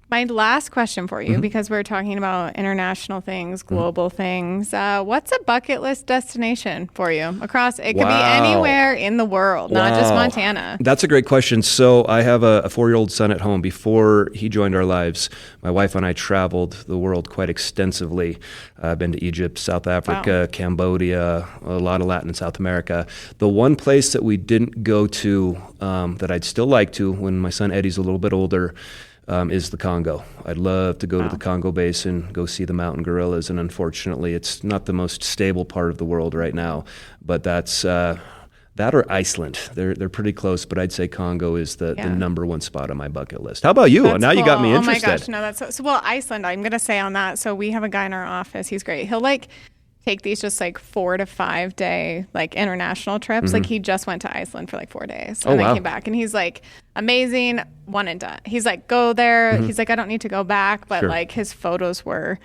my last question for you, because we're talking about international things, global things, what's a bucket list destination for you across? It could be anywhere in the world, not just Montana. That's a great question. So I have a 4-year-old son at home. Before he joined our lives, my wife and I traveled the world quite extensively. I've been to Egypt, South Africa, Cambodia, a lot of Latin and South America. The one place that we didn't go to that I'd still like to when my son Eddie's a little bit older is the Congo. I'd love to go to the Congo Basin, go see the mountain gorillas, and unfortunately it's not the most stable part of the world right now, but that's that or Iceland. They're pretty close, but I'd say Congo is the number one spot on my bucket list. How about you? That's now cool. You got me interested. Oh my gosh, no, that's so well, Iceland, I'm going to say on that. So we have a guy in our office, he's great. He'll like take these just like 4 to 5 day like international trips. Like he just went to Iceland for like 4 days and then came back, and he's like, amazing, one and done. He's like, go there. He's like, I don't need to go back, but like his photos were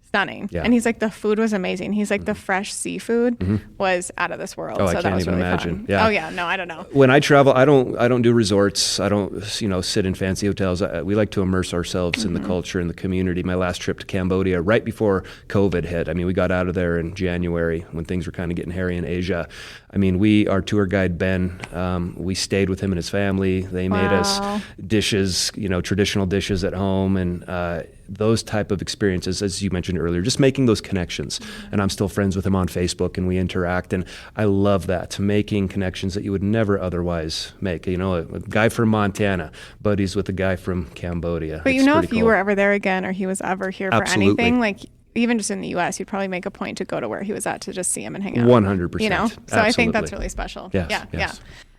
stunning. Yeah. And he's like, the food was amazing. He's like, the fresh seafood was out of this world. Oh, so I can't even imagine. Fun. Yeah. Oh yeah, no, I don't know. When I travel, I don't do resorts. I don't, sit in fancy hotels. We like to immerse ourselves in the culture and the community. My last trip to Cambodia, right before COVID hit. I mean, we got out of there in January when things were kind of getting hairy in Asia. I mean, our tour guide, Ben, we stayed with him and his family. They made us dishes, traditional dishes at home, and those type of experiences, as you mentioned earlier, just making those connections. And I'm still friends with him on Facebook, and we interact, and I love that, making connections that you would never otherwise make. A guy from Montana, buddies with a guy from Cambodia. But it's if you were ever there again, or he was ever here for anything, like even just in the U.S., you'd probably make a point to go to where he was at to just see him and hang out. 100%. So Absolutely. I think that's really special. Yes, yeah.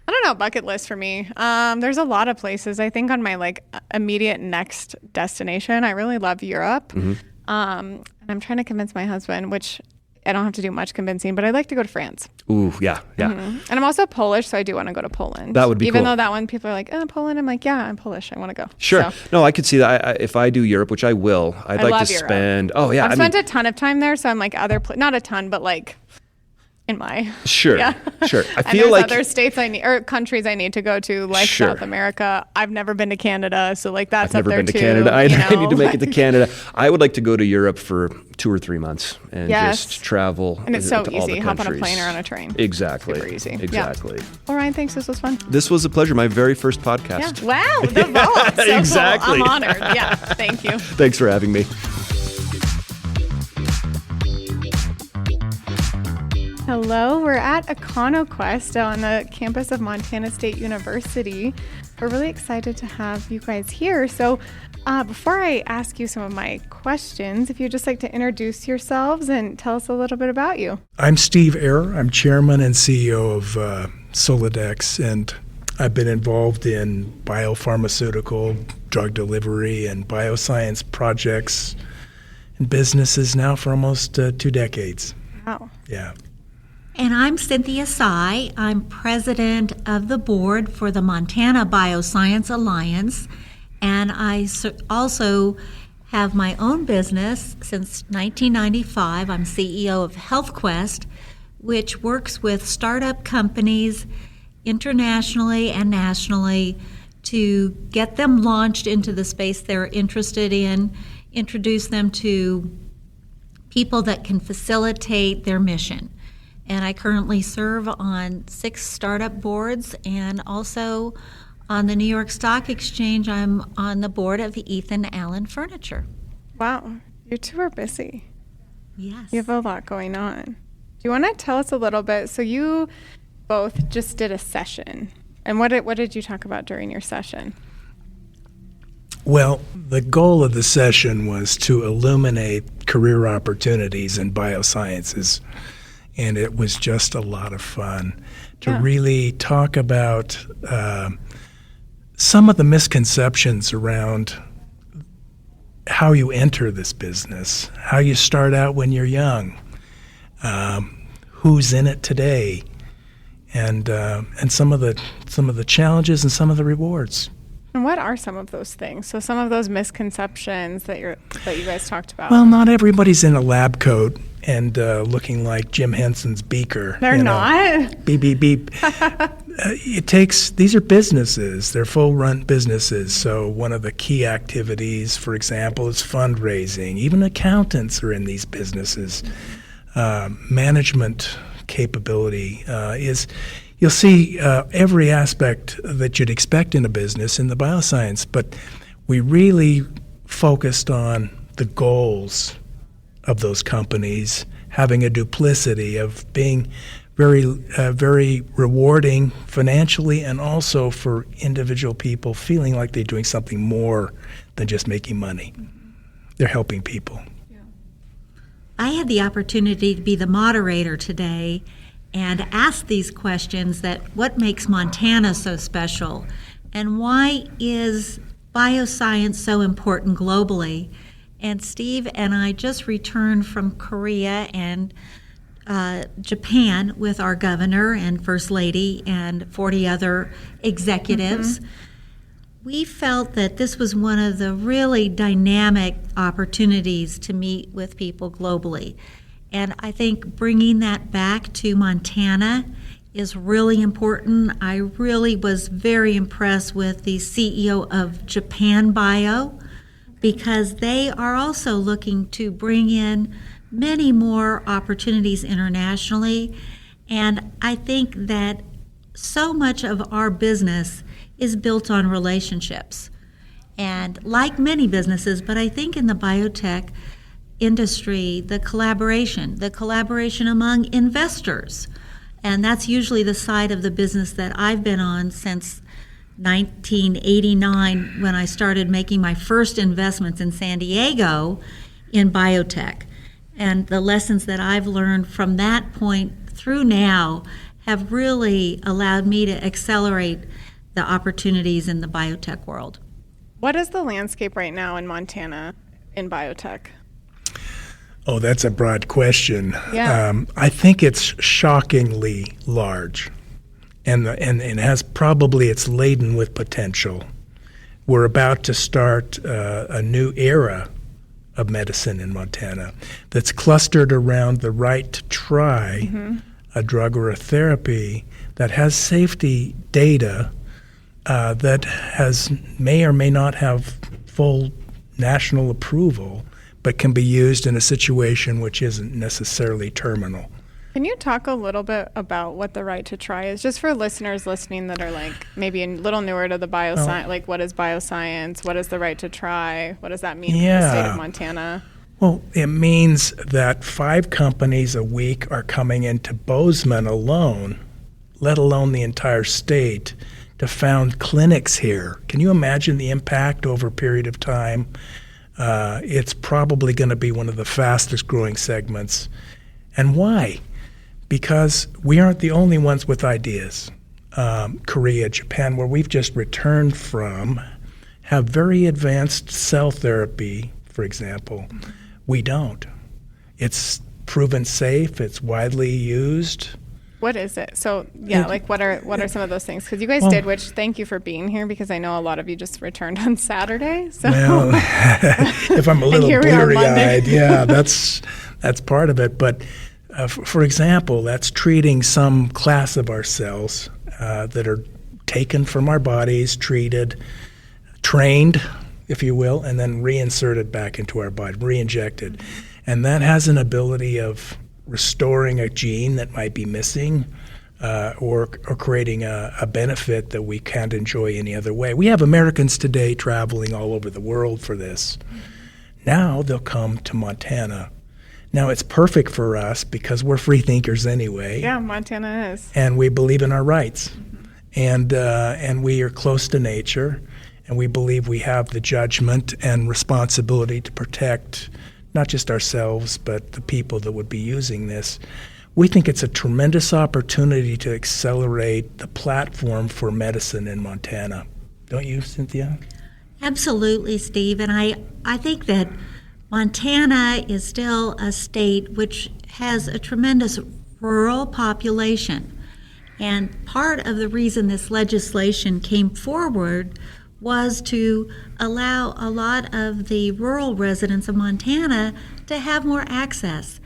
I don't know, bucket list for me. There's a lot of places. I think on my like immediate next destination, I really love Europe. And I'm trying to convince my husband, which I don't have to do much convincing, but I'd like to go to France. Ooh, yeah. And I'm also Polish, so I do want to go to Poland. That would be Even cool. though that one, people are like, oh, Poland. I'm like, yeah, I'm Polish. I want to go. Sure. So. No, I could see that. If I do Europe, which I will, I'd like love to Europe. spend. Oh, yeah. I've spent a ton of time there, so I'm like not a ton, but like in my Sure. yeah. Sure. I And feel there's like other states or countries I need to go to, like Sure. South America. I've never been to Canada, so like that's I've never up there been to too. Canada. I need to make it to like- Canada. I would like to go to Europe for 2 or 3 months and Yes. just travel. And it's so to all the easy. Hop on a countries. plane or on a train. Exactly. Super easy. Yeah. Exactly. Well, Ryan, thanks. This was fun. This was a pleasure. My very first Yeah. podcast. Wow. The vault. So Exactly. Cool. I'm honored. Yeah. Thank you. Thanks for having me. Hello, we're at EconoQuest on the campus of Montana State University. We're really excited to have you guys here. So before I ask you some of my questions, if you'd just like to introduce yourselves and tell us a little bit about you. I'm Steve Eror. I'm chairman and CEO of Solidex, and I've been involved in biopharmaceutical, drug delivery, and bioscience projects and businesses now for almost 2 decades. Wow. Yeah. And I'm Cynthia Tsai. I'm president of the board for the Montana Bioscience Alliance, and I also have my own business since 1995. I'm CEO of EconoQuest, which works with startup companies internationally and nationally to get them launched into the space they're interested in, introduce them to people that can facilitate their mission. And I currently serve on 6 startup boards, and also on the New York Stock Exchange, I'm on the board of Ethan Allen Furniture. Wow. You two are busy. Yes. You have a lot going on. Do you want to tell us a little bit? So you both just did a session. And what did you talk about during your session? Well, the goal of the session was to illuminate career opportunities in biosciences, and it was just a lot of fun to really talk about some of the misconceptions around how you enter this business, how you start out when you're young, who's in it today, and some of the challenges and some of the rewards. And what are some of those things? So some of those misconceptions that you guys talked about. Well, not everybody's in a lab coat and looking like Jim Henson's beaker. They're not. Beep, beep, beep. These are businesses. They're full-run businesses. So one of the key activities, for example, is fundraising. Even accountants are in these businesses. Management capability is... You'll see every aspect that you'd expect in a business in the bioscience, but we really focused on the goals of those companies, having a duplicity of being very rewarding financially, and also for individual people feeling like they're doing something more than just making money. They're helping people. I had the opportunity to be the moderator today and ask these questions: that what makes Montana so special, and why is bioscience so important globally? And Steve and I just returned from Korea and Japan with our governor and first lady and 40 other executives. Mm-hmm. We felt that this was one of the really dynamic opportunities to meet with people globally. And I think bringing that back to Montana is really important. I really was very impressed with the CEO of Japan Bio, because they are also looking to bring in many more opportunities internationally. And I think that so much of our business is built on relationships. And like many businesses, but I think in the biotech industry, the collaboration among investors. And that's usually the side of the business that I've been on since 1989, when I started making my first investments in San Diego in biotech. And the lessons that I've learned from that point through now have really allowed me to accelerate the opportunities in the biotech world. What is the landscape right now in Montana in biotech? Oh, that's a broad question. Yeah. I think it's shockingly large, and it has probably, it's laden with potential. We're about to start a new era of medicine in Montana that's clustered around the right to try a drug or a therapy that has safety data that may or may not have full national approval, but can be used in a situation which isn't necessarily terminal. Can you talk a little bit about what the right to try is, just for listeners listening that are like maybe a little newer to the bioscience, like what is bioscience? What is the right to try? What does that mean for the state of Montana? Well, it means that 5 companies a week are coming into Bozeman alone, let alone the entire state, to found clinics here. Can you imagine the impact over a period of time? It's probably going to be one of the fastest growing segments. And why? Because we aren't the only ones with ideas. Korea, Japan, where we've just returned from, have very advanced cell therapy, for example. We don't. It's proven safe. It's widely used. What is it? So, yeah, like what are some of those things? Because you guys did, which thank you for being here, because I know a lot of you just returned on Saturday. So. Well, if I'm a little bleary-eyed, yeah, that's part of it. But for example, that's treating some class of our cells that are taken from our bodies, treated, trained, if you will, and then reinserted back into our body, re-injected. And that has an ability of restoring a gene that might be missing or creating a benefit that we can't enjoy any other way. We have Americans today traveling all over the world for this. Now they'll come to Montana. Now it's perfect for us because we're free thinkers anyway. Yeah, Montana is. And we believe in our rights. And we are close to nature, and we believe we have the judgment and responsibility to protect not just ourselves, but the people that would be using this. We think it's a tremendous opportunity to accelerate the platform for medicine in Montana. Don't you, Cynthia? Absolutely, Steve. And I think that Montana is still a state which has a tremendous rural population. And part of the reason this legislation came forward was to allow a lot of the rural residents of Montana to have more access.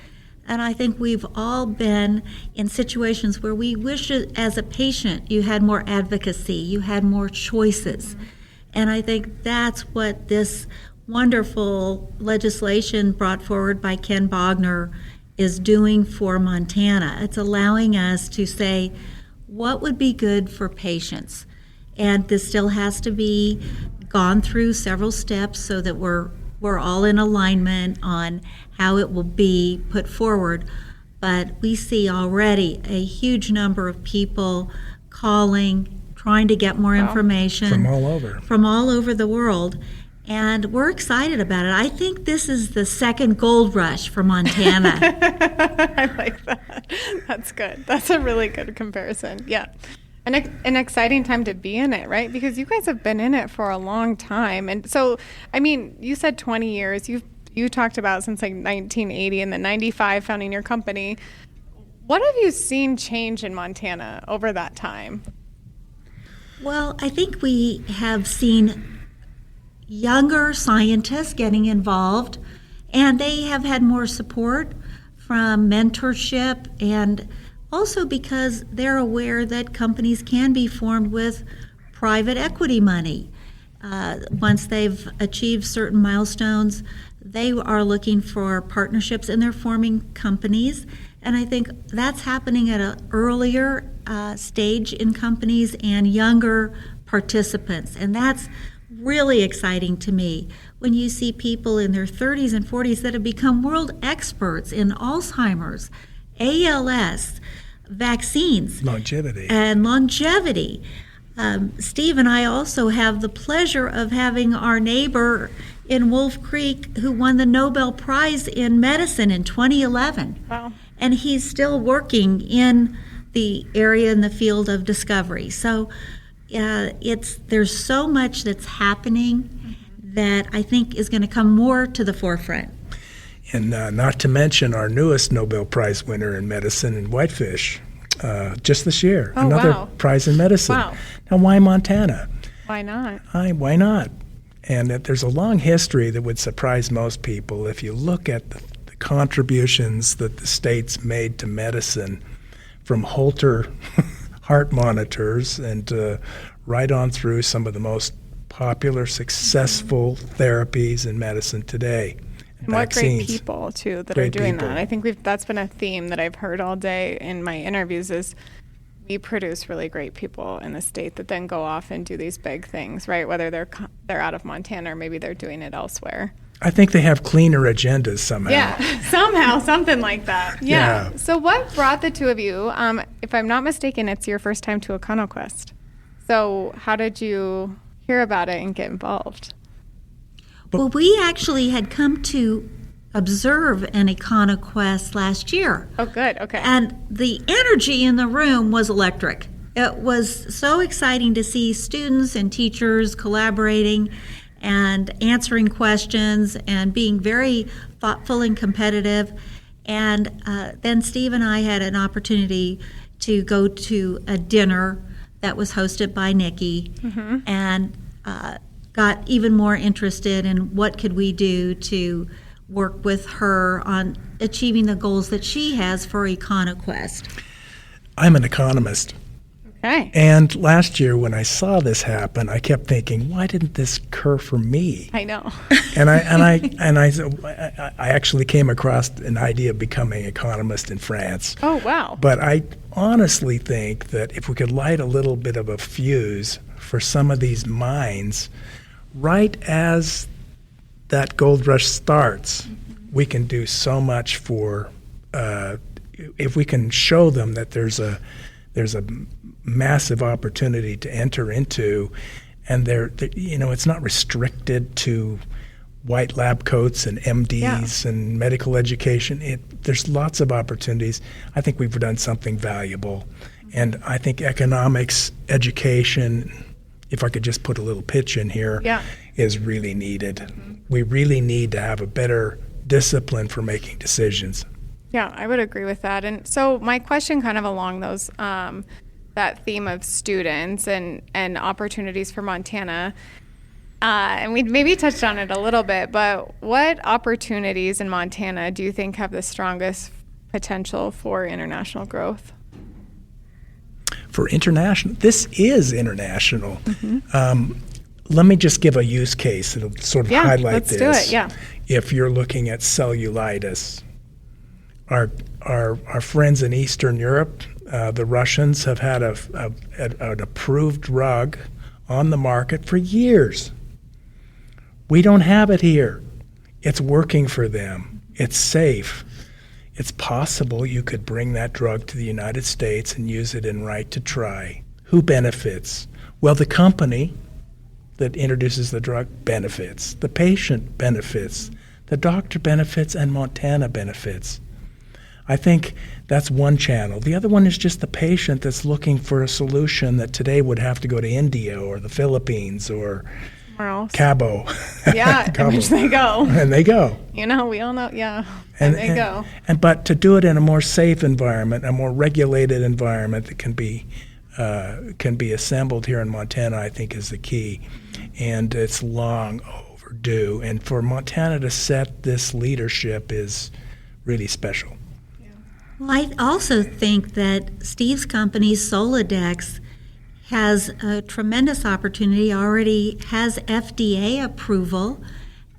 And I think we've all been in situations where we wish, as a patient, you had more advocacy, you had more choices. And I think that's what this wonderful legislation brought forward by Ken Bogner is doing for Montana. It's allowing us to say, what would be good for patients? And this still has to be gone through several steps so that we're all in alignment on how it will be put forward. But we see already a huge number of people calling, trying to get more information. From all over the world. And we're excited about it. I think this is the second gold rush for Montana. I like that. That's good. That's a really good comparison. Yeah. An exciting time to be in it, right? Because you guys have been in it for a long time. And so, I mean, you said 20 years. You talked about since like 1980 and then 95 founding your company. What have you seen change in Montana over that time? Well, I think we have seen younger scientists getting involved, and they have had more support from mentorship, and also because they're aware that companies can be formed with private equity money. Once they've achieved certain milestones, they are looking for partnerships and they're forming companies. And I think that's happening at an earlier stage in companies and younger participants. And that's really exciting to me when you see people in their 30s and 40s that have become world experts in Alzheimer's, ALS, vaccines. Longevity. Steve and I also have the pleasure of having our neighbor in Wolf Creek who won the Nobel Prize in Medicine in 2011. Wow. And he's still working in the area in the field of discovery. So there's so much that's happening that I think is going to come more to the forefront. And not to mention our newest Nobel Prize winner in medicine in whitefish, just this year. Oh, another wow. prize in medicine. Wow. Now, why Montana? Why not? Why not? And there's a long history that would surprise most people. If you look at the contributions that the state's made to medicine, from Holter heart monitors and right on through some of the most popular, successful therapies in medicine today. And what great people, too, that Great are doing people. that. I think that's been a theme that I've heard all day in my interviews is we produce really great people in the state that then go off and do these big things, right? Whether they're out of Montana or maybe they're doing it elsewhere. I think they have cleaner agendas somehow. Yeah, somehow, something like that. Yeah. Yeah. So what brought the two of you, if I'm not mistaken, it's your first time to EconoQuest. So how did you hear about it and get involved? Well, we actually had come to observe an EconoQuest last year. Oh, good. Okay. And the energy in the room was electric. It was so exciting to see students and teachers collaborating and answering questions and being very thoughtful and competitive. And then Steve and I had an opportunity to go to a dinner that was hosted by Nikki, and got even more interested in what could we do to work with her on achieving the goals that she has for EconoQuest. I'm an economist. Okay. And last year when I saw this happen, I kept thinking, why didn't this occur for me? I know. And I actually came across an idea of becoming an economist in France. Oh, wow. But I honestly think that if we could light a little bit of a fuse for some of these minds, right as that gold rush starts, we can do so much for, if we can show them that there's a massive opportunity to enter into, and it's not restricted to white lab coats and MDs and medical education. There's lots of opportunities. I think we've done something valuable, and I think economics education, if I could just put a little pitch in here, is really needed. We really need to have a better discipline for making decisions. Yeah, I would agree with that. And so my question kind of along those that theme of students and opportunities for Montana, and we maybe touched on it a little bit, but what opportunities in Montana do you think have the strongest potential for international growth? For international, this is international. Let me just give a use case that'll sort of highlight this. Let's do it, yeah. If you're looking at cellulitis, our friends in Eastern Europe, the Russians have had an approved drug on the market for years. We don't have it here. It's working for them. It's safe. It's possible you could bring that drug to the United States and use it in right to try. Who benefits? Well, the company that introduces the drug benefits. The patient benefits. The doctor benefits, and Montana benefits. I think that's one channel. The other one is just the patient that's looking for a solution that today would have to go to India or the Philippines or Cabo. Yeah, in which they go. And they go. We all know, and they go. But to do it in a more safe environment, a more regulated environment that can be assembled here in Montana, I think is the key. And it's long overdue. And for Montana to set this leadership is really special. Well, I also think that Steve's company, Solidex, has a tremendous opportunity, already has FDA approval,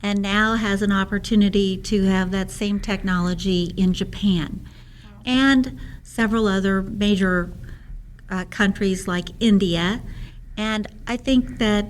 and now has an opportunity to have that same technology in Japan and several other major countries like India. And I think that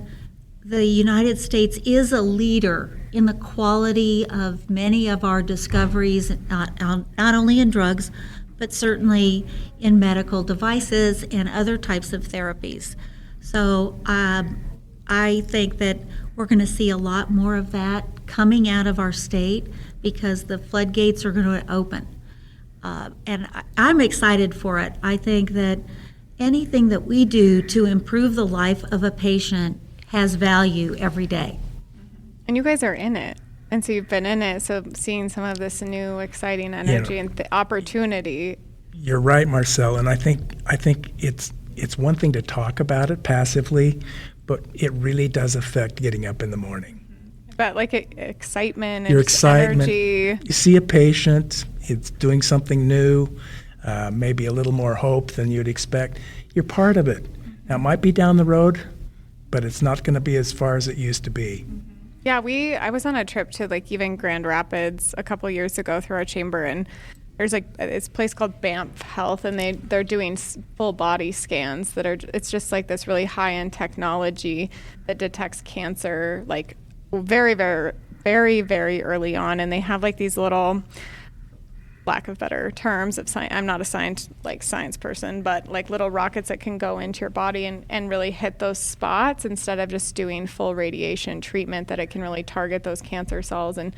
the United States is a leader in the quality of many of our discoveries, not only in drugs, but certainly in medical devices and other types of therapies. So I think that we're going to see a lot more of that coming out of our state because the floodgates are going to open. And I'm excited for it. I think that anything that we do to improve the life of a patient has value every day. And you guys are in it. And so you've been in it, so seeing some of this new exciting energy and the opportunity. You're right, Marcel, and I think it's one thing to talk about it passively, but it really does affect getting up in the morning. But like excitement and your excitement, energy. You see a patient, it's doing something new, maybe a little more hope than you'd expect. You're part of it. Now, it might be down the road, but it's not going to be as far as it used to be. Yeah, I was on a trip to like even Grand Rapids a couple years ago through our chamber, and there's like it's a place called Banff Health, and they're doing full body scans it's just like this really high end technology that detects cancer like very, very, very, very early on, and they have like these little, lack of better terms of science, I'm not a science person, but like little rockets that can go into your body and really hit those spots instead of just doing full radiation treatment, that it can really target those cancer cells and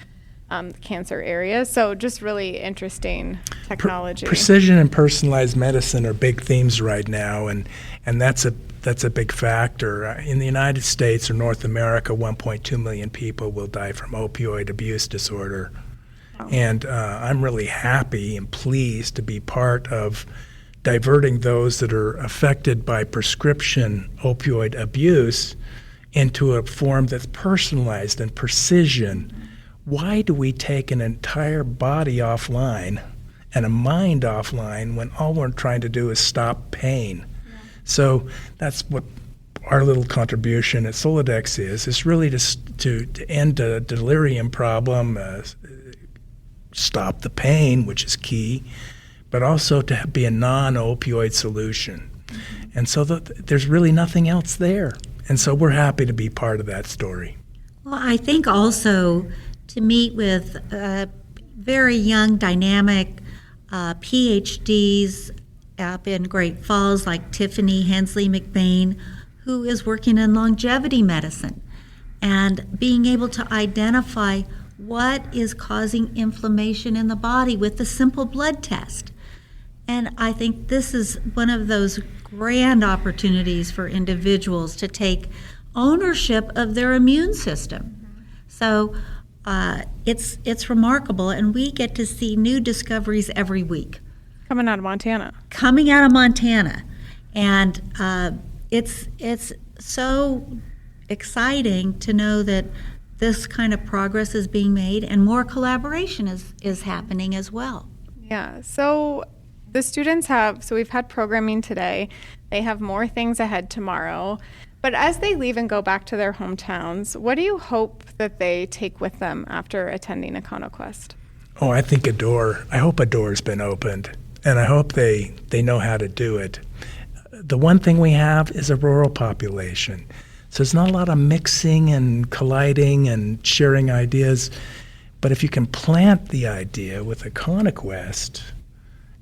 cancer areas. So just really interesting technology. Precision and personalized medicine are big themes right now, and that's a big factor. In the United States or North America, 1.2 million people will die from opioid abuse disorder. And I'm really happy and pleased to be part of diverting those that are affected by prescription opioid abuse into a form that's personalized and precision. Why do we take an entire body offline and a mind offline when all we're trying to do is stop pain? Yeah. So that's what our little contribution at Solidex is. It's really to end a delirium problem, stop the pain, which is key, but also to be a non-opioid solution. Mm-hmm. And so there's really nothing else there. And so we're happy to be part of that story. Well, I think also to meet with very young, dynamic PhDs up in Great Falls like Tiffany Hensley McBain, who is working in longevity medicine, and being able to identify what is causing inflammation in the body with a simple blood test. And I think this is one of those grand opportunities for individuals to take ownership of their immune system. So it's remarkable, and we get to see new discoveries every week. Coming out of Montana. And it's so exciting to know that this kind of progress is being made, and more collaboration is happening as well. Yeah, so the students we've had programming today. They have more things ahead tomorrow. But as they leave and go back to their hometowns, what do you hope that they take with them after attending EconoQuest? Oh, I think I hope a door's been opened, and I hope they know how to do it. The one thing we have is a rural population. So there's not a lot of mixing and colliding and sharing ideas. But if you can plant the idea with EconoQuest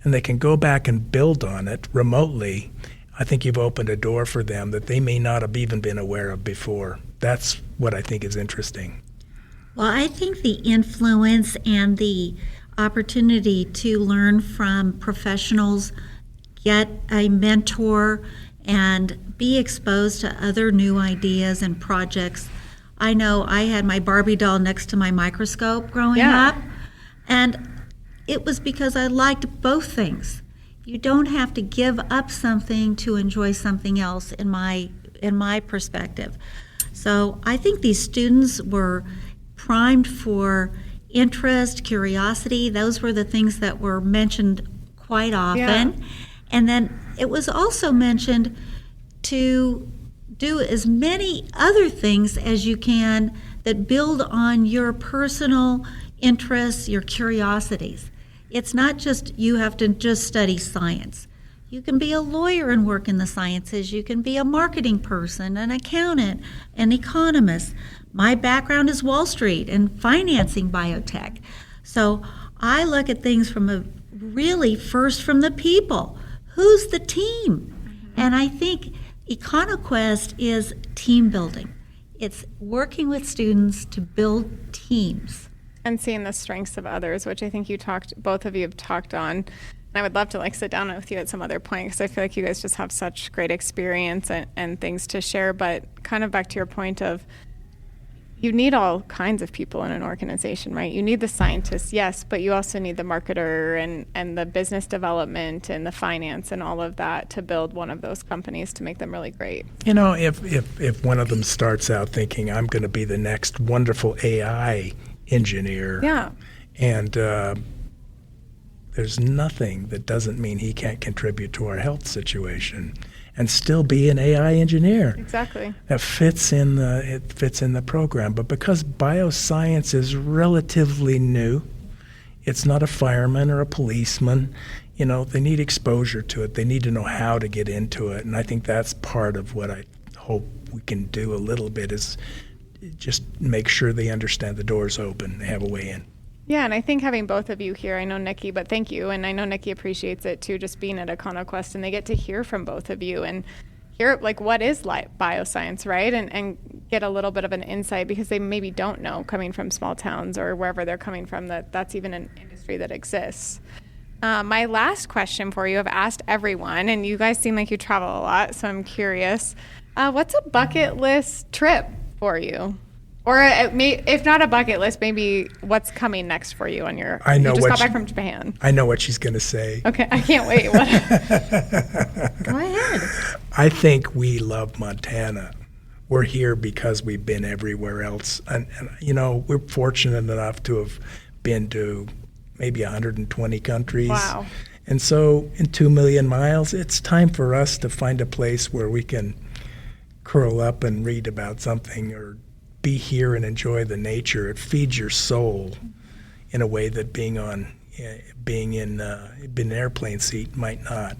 and they can go back and build on it remotely, I think you've opened a door for them that they may not have even been aware of before. That's what I think is interesting. Well, I think the influence and the opportunity to learn from professionals, get a mentor, and be exposed to other new ideas and projects. I know I had my Barbie doll next to my microscope growing up, and it was because I liked both things. You don't have to give up something to enjoy something else, in my perspective. So I think these students were primed for interest, curiosity. Those were the things that were mentioned quite often. Yeah. And then it was also mentioned to do as many other things as you can that build on your personal interests, your curiosities. It's not just you have to just study science. You can be a lawyer and work in the sciences. You can be a marketing person, an accountant, an economist. My background is Wall Street and financing biotech. So I look at things from a really first from the people. Who's the team? And I think EconoQuest is team building. It's working with students to build teams. And seeing the strengths of others, which I think both of you have talked on. And I would love to sit down with you at some other point, because I feel like you guys just have such great experience and things to share. But kind of back to your point of you need all kinds of people in an organization, right? You need the scientists, yes, but you also need the marketer and the business development and the finance and all of that to build one of those companies to make them really great. If one of them starts out thinking, I'm going to be the next wonderful AI engineer, and there's nothing that doesn't mean he can't contribute to our health situation and still be an AI engineer. Exactly. That fits in the program. But because bioscience is relatively new, it's not a fireman or a policeman. They need exposure to it. They need to know how to get into it. And I think that's part of what I hope we can do a little bit, is just make sure they understand the door's open, they have a way in. Yeah, and I think having both of you here, I know Nikki, but thank you, and I know Nikki appreciates it too, just being at EconoQuest, and they get to hear from both of you and hear what is bioscience, right? And get a little bit of an insight, because they maybe don't know, coming from small towns or wherever they're coming from, that's even an industry that exists. My last question for you, I've asked everyone, and you guys seem like you travel a lot, so I'm curious. What's a bucket list trip for you? Or if not a bucket list, maybe what's coming next for you on your... I know you just got back from Japan. I know what she's going to say. Okay, I can't wait. What? Go ahead. I think we love Montana. We're here because we've been everywhere else. And we're fortunate enough to have been to maybe 120 countries. Wow. And so in 2 million miles, it's time for us to find a place where we can curl up and read about something, or be here and enjoy the nature. It feeds your soul in a way that being in an airplane seat might not.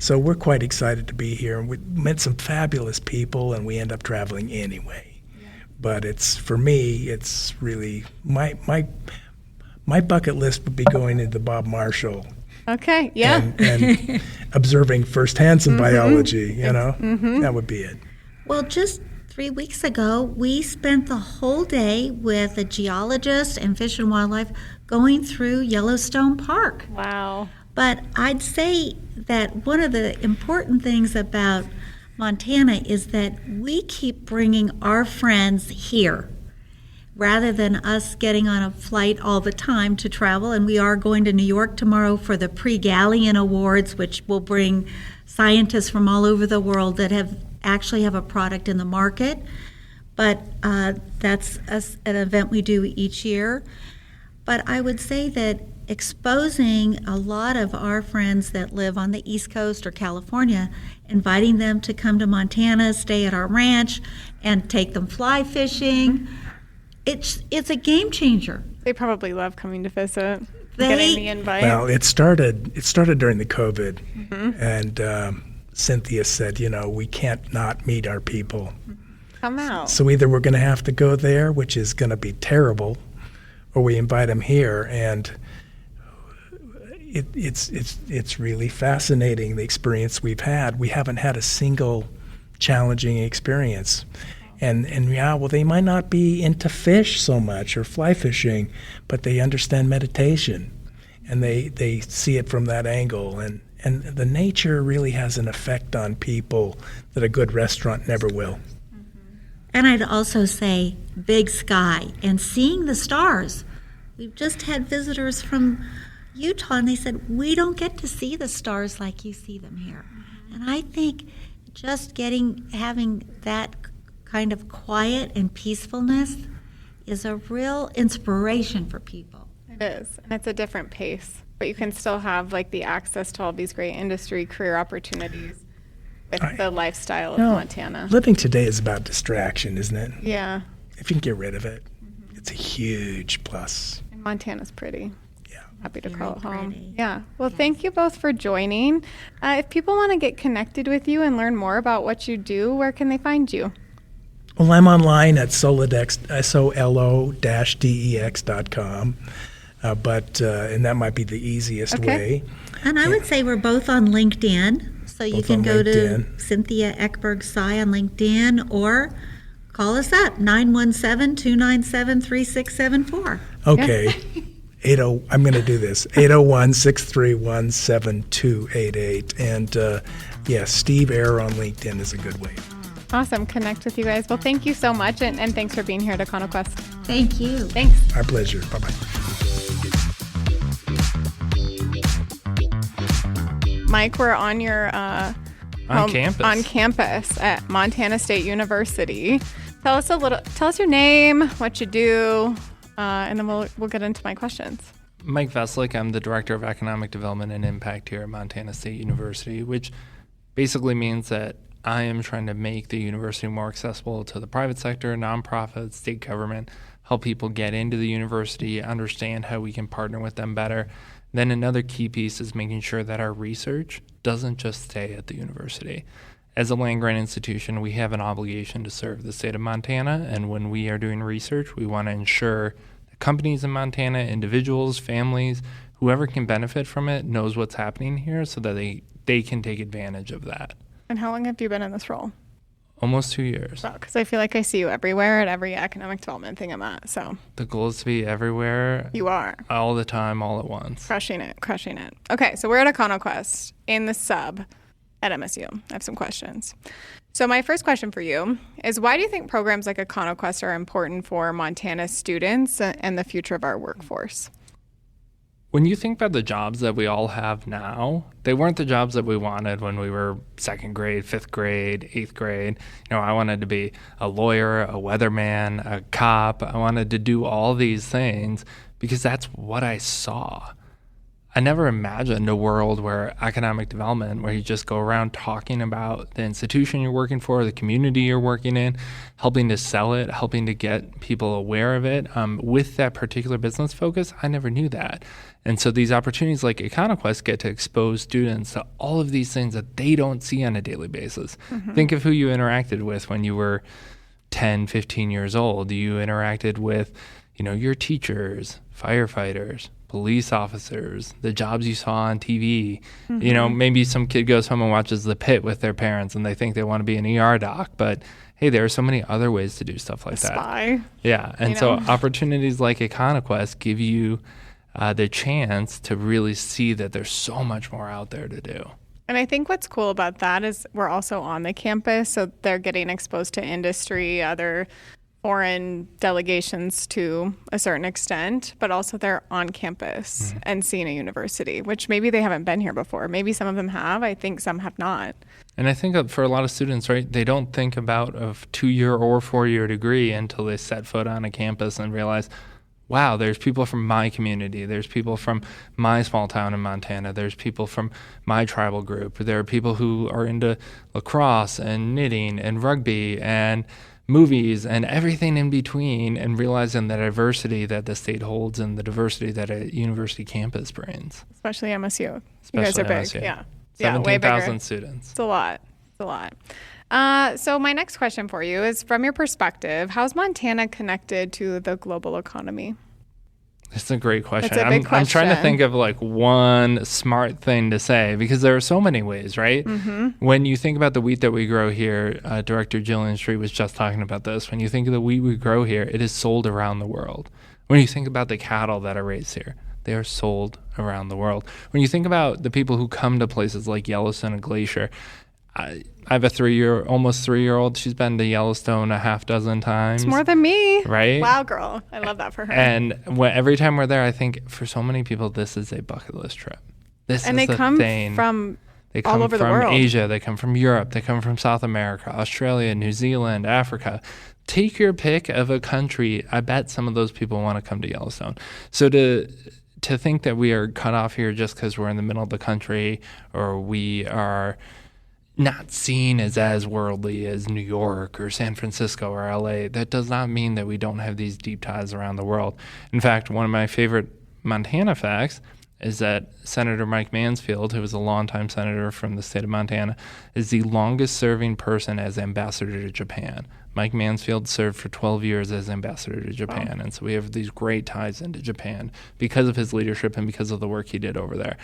So we're quite excited to be here, and we met some fabulous people, and we end up traveling anyway. But for me, it's really my bucket list would be going into Bob Marshall. Okay, yeah. And observing firsthand some biology, that would be it. Well, just 3 weeks ago, we spent the whole day with a geologist and Fish and Wildlife going through Yellowstone Park. Wow. But I'd say that one of the important things about Montana is that we keep bringing our friends here rather than us getting on a flight all the time to travel. And we are going to New York tomorrow for the Pre-Galleon Awards, which will bring scientists from all over the world that actually have a product in the market. But that's an event we do each year. But I would say that exposing a lot of our friends that live on the East Coast or California, inviting them to come to Montana, stay at our ranch, and take them fly fishing, it's a game changer. They probably love coming to visit, getting the invite. Well, it started during the COVID, and Cynthia said, we can't not meet our people. Come out. So either we're going to have to go there, which is going to be terrible, or we invite them here. And it's really fascinating, the experience we've had. We haven't had a single challenging experience. And they might not be into fish so much or fly fishing, but they understand meditation, and they see it from that angle. And the nature really has an effect on people that a good restaurant never will. And I'd also say big sky and seeing the stars. We've just had visitors from Utah, and they said, we don't get to see the stars like you see them here. And I think just having that kind of quiet and peacefulness is a real inspiration for people. It is, and it's a different pace, but you can still have the access to all these great industry career opportunities with the lifestyle of Montana. Living today is about distraction, isn't it? Yeah. If you can get rid of it, it's a huge plus. And Montana's pretty. Yeah. Happy to call it home. Pretty. Yeah. Well, thank you both for joining. If people want to get connected with you and learn more about what you do, where can they find you? Well, I'm online at solo-dex.com, and that might be the easiest way. And I would say we're both on LinkedIn, so you can go to Cynthia Ekberg Tsai on LinkedIn, or call us up, 917-297-3674. Okay. 80, I'm going to do this, 801-631-7288. And, Steve Eror on LinkedIn is a good way. Awesome. Connect with you guys. Well, thank you so much, and thanks for being here at EconoQuest. Thank you. Thanks. Our pleasure. Bye-bye. Mike, we're on your on campus at Montana State University. Tell us your name, what you do, and then we'll get into my questions. Mike Veselik, I'm the Director of Economic Development and Impact here at Montana State University, which basically means that I am trying to make the university more accessible to the private sector, nonprofits, state government, help people get into the university, understand how we can partner with them better. Then another key piece is making sure that our research doesn't just stay at the university. As a land-grant institution, we have an obligation to serve the state of Montana, and when we are doing research, we want to ensure that companies in Montana, individuals, families, whoever can benefit from it knows what's happening here so that they can take advantage of that. And how long have you been in this role? Almost 2 years. Wow, because I feel like I see you everywhere at every economic development thing I'm at. So the goal is to be everywhere. You are. All the time, all at once. Crushing it. Okay, so we're at EconoQuest in the sub at MSU. I have some questions. So my first question for you is, why do you think programs like EconoQuest are important for Montana students and the future of our workforce? When you think about the jobs that we all have now, they weren't the jobs that we wanted when we were second grade, fifth grade, eighth grade. I wanted to be a lawyer, a weatherman, a cop. I wanted to do all these things because that's what I saw. I never imagined a world where economic development, where you just go around talking about the institution you're working for, the community you're working in, helping to sell it, helping to get people aware of it. With that particular business focus, I never knew that. And so these opportunities like EconoQuest get to expose students to all of these things that they don't see on a daily basis. Mm-hmm. Think of who you interacted with when you were 10, 15 years old. You interacted with, your teachers, firefighters, police officers, the jobs you saw on TV. Mm-hmm. Maybe some kid goes home and watches The Pit with their parents and they think they want to be an ER doc, but hey, there are so many other ways to do stuff like that. Spy. Yeah, and so opportunities like EconoQuest give you the chance to really see that there's so much more out there to do. And I think what's cool about that is we're also on the campus, so they're getting exposed to industry, other foreign delegations to a certain extent, but also they're on campus and seeing a university, which maybe they haven't been here before. Maybe some of them have. I think some have not. And I think for a lot of students, right, they don't think about a 2-year or 4-year degree until they set foot on a campus and realize, wow, there's people from my community. There's people from my small town in Montana. There's people from my tribal group. There are people who are into lacrosse and knitting and rugby and movies and everything in between, and realizing the diversity that the state holds and the diversity that a university campus brings. Especially MSU. You guys are big. MSU. Yeah. 17,000 students. It's a lot. So my next question for you is, from your perspective, how's Montana connected to the global economy? It's a great question. It's a big question. I'm trying to think of one smart thing to say, because there are so many ways, right? Mm-hmm. When you think about the wheat that we grow here, Director Jillien Streit was just talking about this. When you think of the wheat we grow here, it is sold around the world. When you think about the cattle that are raised here, they are sold around the world. When you think about the people who come to places like Yellowstone and Glacier, I have a almost 3-year-old. She's been to Yellowstone a half dozen times. It's more than me. Right? Wow, girl. I love that for her. And every time we're there, I think for so many people, this is a bucket list trip. And they come from all over the world. They come from Asia. They come from Europe. They come from South America, Australia, New Zealand, Africa. Take your pick of a country. I bet some of those people want to come to Yellowstone. So to think that we are cut off here just because we're in the middle of the country, or we are not seen as worldly as New York or San Francisco or LA, that does not mean that we don't have these deep ties around the world. In fact, one of my favorite Montana facts is that Senator Mike Mansfield, who was a longtime senator from the state of Montana, is the longest serving person as ambassador to Japan. Mike Mansfield served for 12 years as ambassador to Japan. Wow. And so we have these great ties into Japan because of his leadership and because of the work he did over there.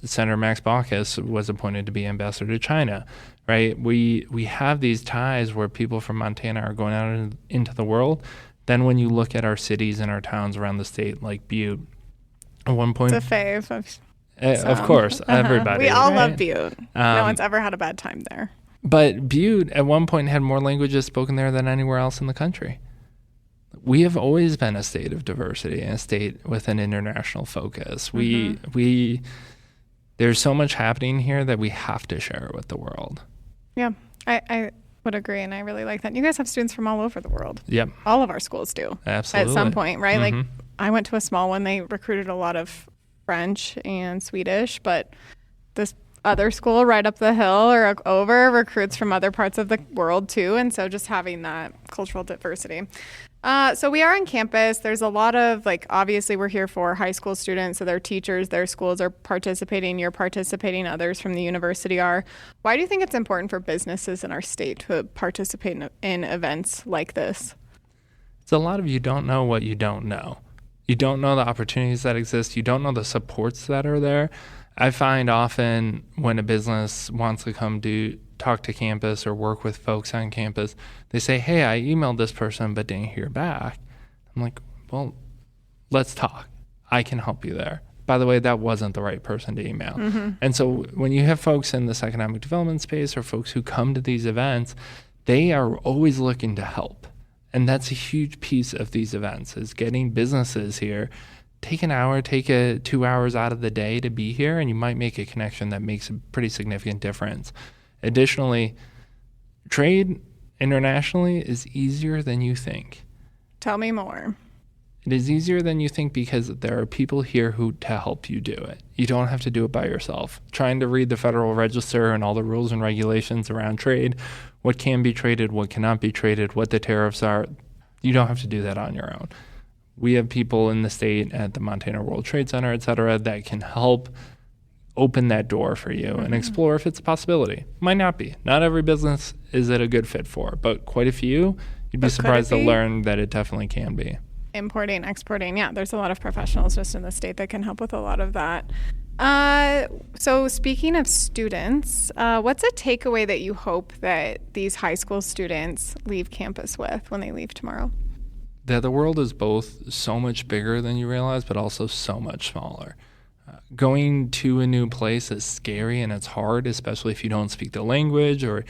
Senator Max Baucus was appointed to be ambassador to China, right? We have these ties where people from Montana are going out into the world. Then when you look at our cities and our towns around the state, like Butte, at one point... It's a fave. Of course, everybody. We all right? love Butte. No one's ever had a bad time there. But Butte at one point had more languages spoken there than anywhere else in the country. We have always been a state of diversity and a state with an international focus. We there's so much happening here that we have to share it with the world. Yeah, I would agree, and I really like that. You guys have students from all over the world. Yep. All of our schools do. Absolutely. At some point, right? Like, I went to a small one. They recruited a lot of French and Swedish, but this other school right up the hill or over recruits from other parts of the world too. And so just having that cultural diversity. So we are on campus. There's a lot of, like, obviously we're here for high school students, so their teachers, their schools are participating, you're participating, others from the university are. Why do you think it's important for businesses in our state to participate in events like this? It's a lot of you don't know what you don't know. You don't know the opportunities that exist. You don't know the supports that are there. I find often when a business wants to come talk to campus or work with folks on campus, they say, hey, I emailed this person but didn't hear back. I'm like, well, let's talk. I can help you there. By the way, that wasn't the right person to email. And so when you have folks in this economic development space or folks who come to these events, they are always looking to help. And that's a huge piece of these events, is getting businesses here. Take an hour, take 2 hours out of the day to be here, and you might make a connection that makes a pretty significant difference. Additionally, trade internationally is easier than you think. Tell me more. It is easier than you think because there are people here to help you do it. You don't have to do it by yourself. Trying to read the Federal Register and all the rules and regulations around trade, what can be traded, what cannot be traded, what the tariffs are, you don't have to do that on your own. We have people in the state at the Montana World Trade Center, et cetera, that can help open that door for you and explore if it's a possibility. Might not be. Not every business is it a good fit for, but quite a few, you'd be surprised to learn that it definitely can be. Importing, exporting, yeah, there's a lot of professionals just in the state that can help with a lot of that. So speaking of students, what's a takeaway that you hope that these high school students leave campus with when they leave tomorrow? That the world is both so much bigger than you realize, but also so much smaller. Going to a new place is scary and it's hard, especially if you don't speak the language or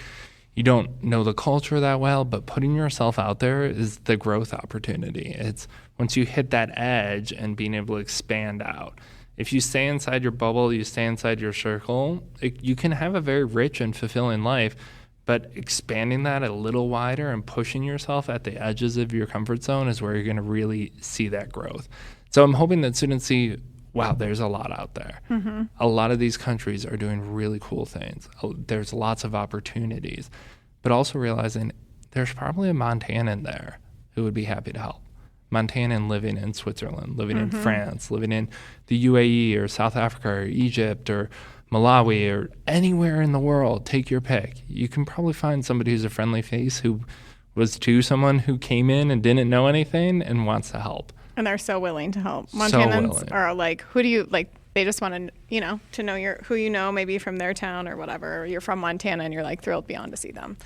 you don't know the culture that well, but putting yourself out there is the growth opportunity. It's once you hit that edge and being able to expand out. If you stay inside your bubble, you stay inside your circle, you can have a very rich and fulfilling life, but expanding that a little wider and pushing yourself at the edges of your comfort zone is where you're going to really see that growth. So I'm hoping that students see, wow, there's a lot out there. A lot of these countries are doing really cool things. There's lots of opportunities, but also realizing there's probably a Montanan there who would be happy to help. Montanan living in Switzerland, living in France, living in the UAE or South Africa or Egypt or Malawi or anywhere in the world. Take your pick. You can probably find somebody who's a friendly face who was to someone who came in and didn't know anything and wants to help. And they're so willing to help. Montanans are like, who do you, like, they just want to, to know who you know, maybe from their town or whatever. Or you're from Montana and you're like thrilled beyond to see them.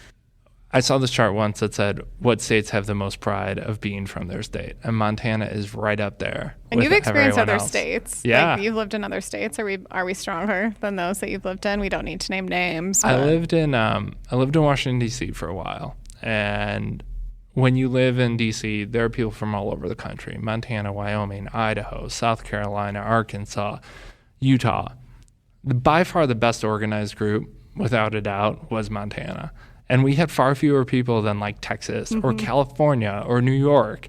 I saw this chart once that said what states have the most pride of being from their state, and Montana is right up there. And you've experienced other states. Yeah, like, you've lived in other states. Are we stronger than those that you've lived in? We don't need to name names. I lived in Washington D.C. for a while, and when you live in D.C., there are people from all over the country: Montana, Wyoming, Idaho, South Carolina, Arkansas, Utah. By far the best organized group, without a doubt, was Montana. And we had far fewer people than like Texas or California or New York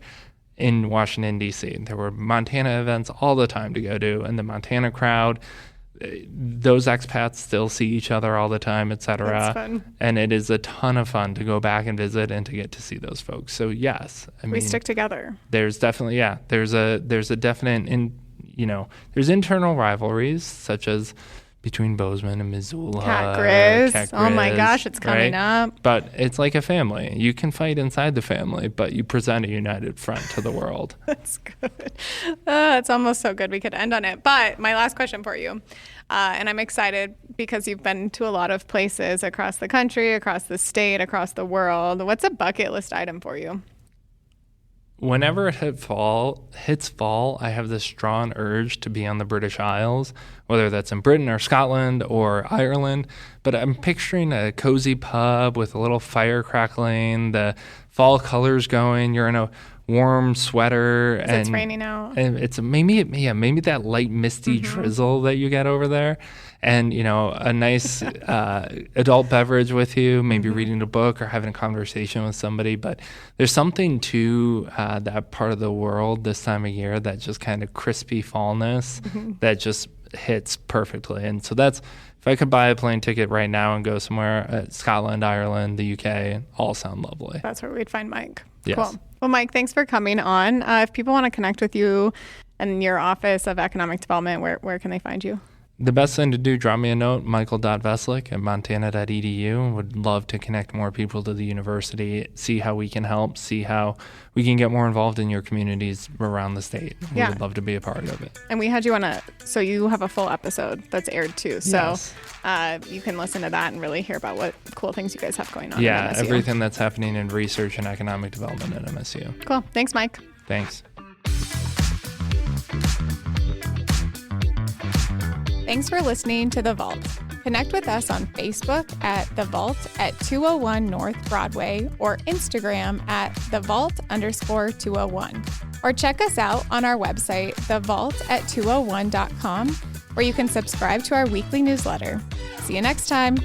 in Washington, D.C. There were Montana events all the time to go to, and the Montana crowd, those expats still see each other all the time, et cetera. That's fun. And it is a ton of fun to go back and visit and to get to see those folks. So yes, we stick together. There's definitely, there's a definite, there's internal rivalries such as between Bozeman and Missoula. Cat Grizz. Oh my gosh, it's coming up. But it's like a family. You can fight inside the family, but you present a united front to the world. That's good. It's almost so good we could end on it. But my last question for you, and I'm excited because you've been to a lot of places across the country, across the state, across the world. What's a bucket list item for you? Whenever it hits fall, I have this strong urge to be on the British Isles, whether that's in Britain or Scotland or Ireland. But I'm picturing a cozy pub with a little fire crackling, the fall colors going, you're in a warm sweater, and it's raining out. And it's maybe that light misty drizzle that you get over there, and a nice adult beverage with you, maybe reading a book or having a conversation with somebody. But there's something to that part of the world this time of year, that just kind of crispy fallness that just hits perfectly. And so that's, if I could buy a plane ticket right now and go somewhere, Scotland, Ireland, the UK, all sound lovely. That's where we'd find Mike. Yes. Cool. Well, Mike, thanks for coming on. If people want to connect with you and your Office of Economic Development, where can they find you? The best thing to do, drop me a note, michael.veselik@montana.edu. Would love to connect more people to the university, see how we can help, see how we can get more involved in your communities around the state. We would love to be a part of it. And we had you on so you have a full episode that's aired too. So you can listen to that and really hear about what cool things you guys have going on. Yeah, at MSU. Everything that's happening in research and economic development at MSU. Cool. Thanks, Mike. Thanks. Thanks for listening to The Vault. Connect with us on Facebook at The Vault at 201 North Broadway or Instagram at TheVault_201. Or check us out on our website, thevault@201.com, where you can subscribe to our weekly newsletter. See you next time.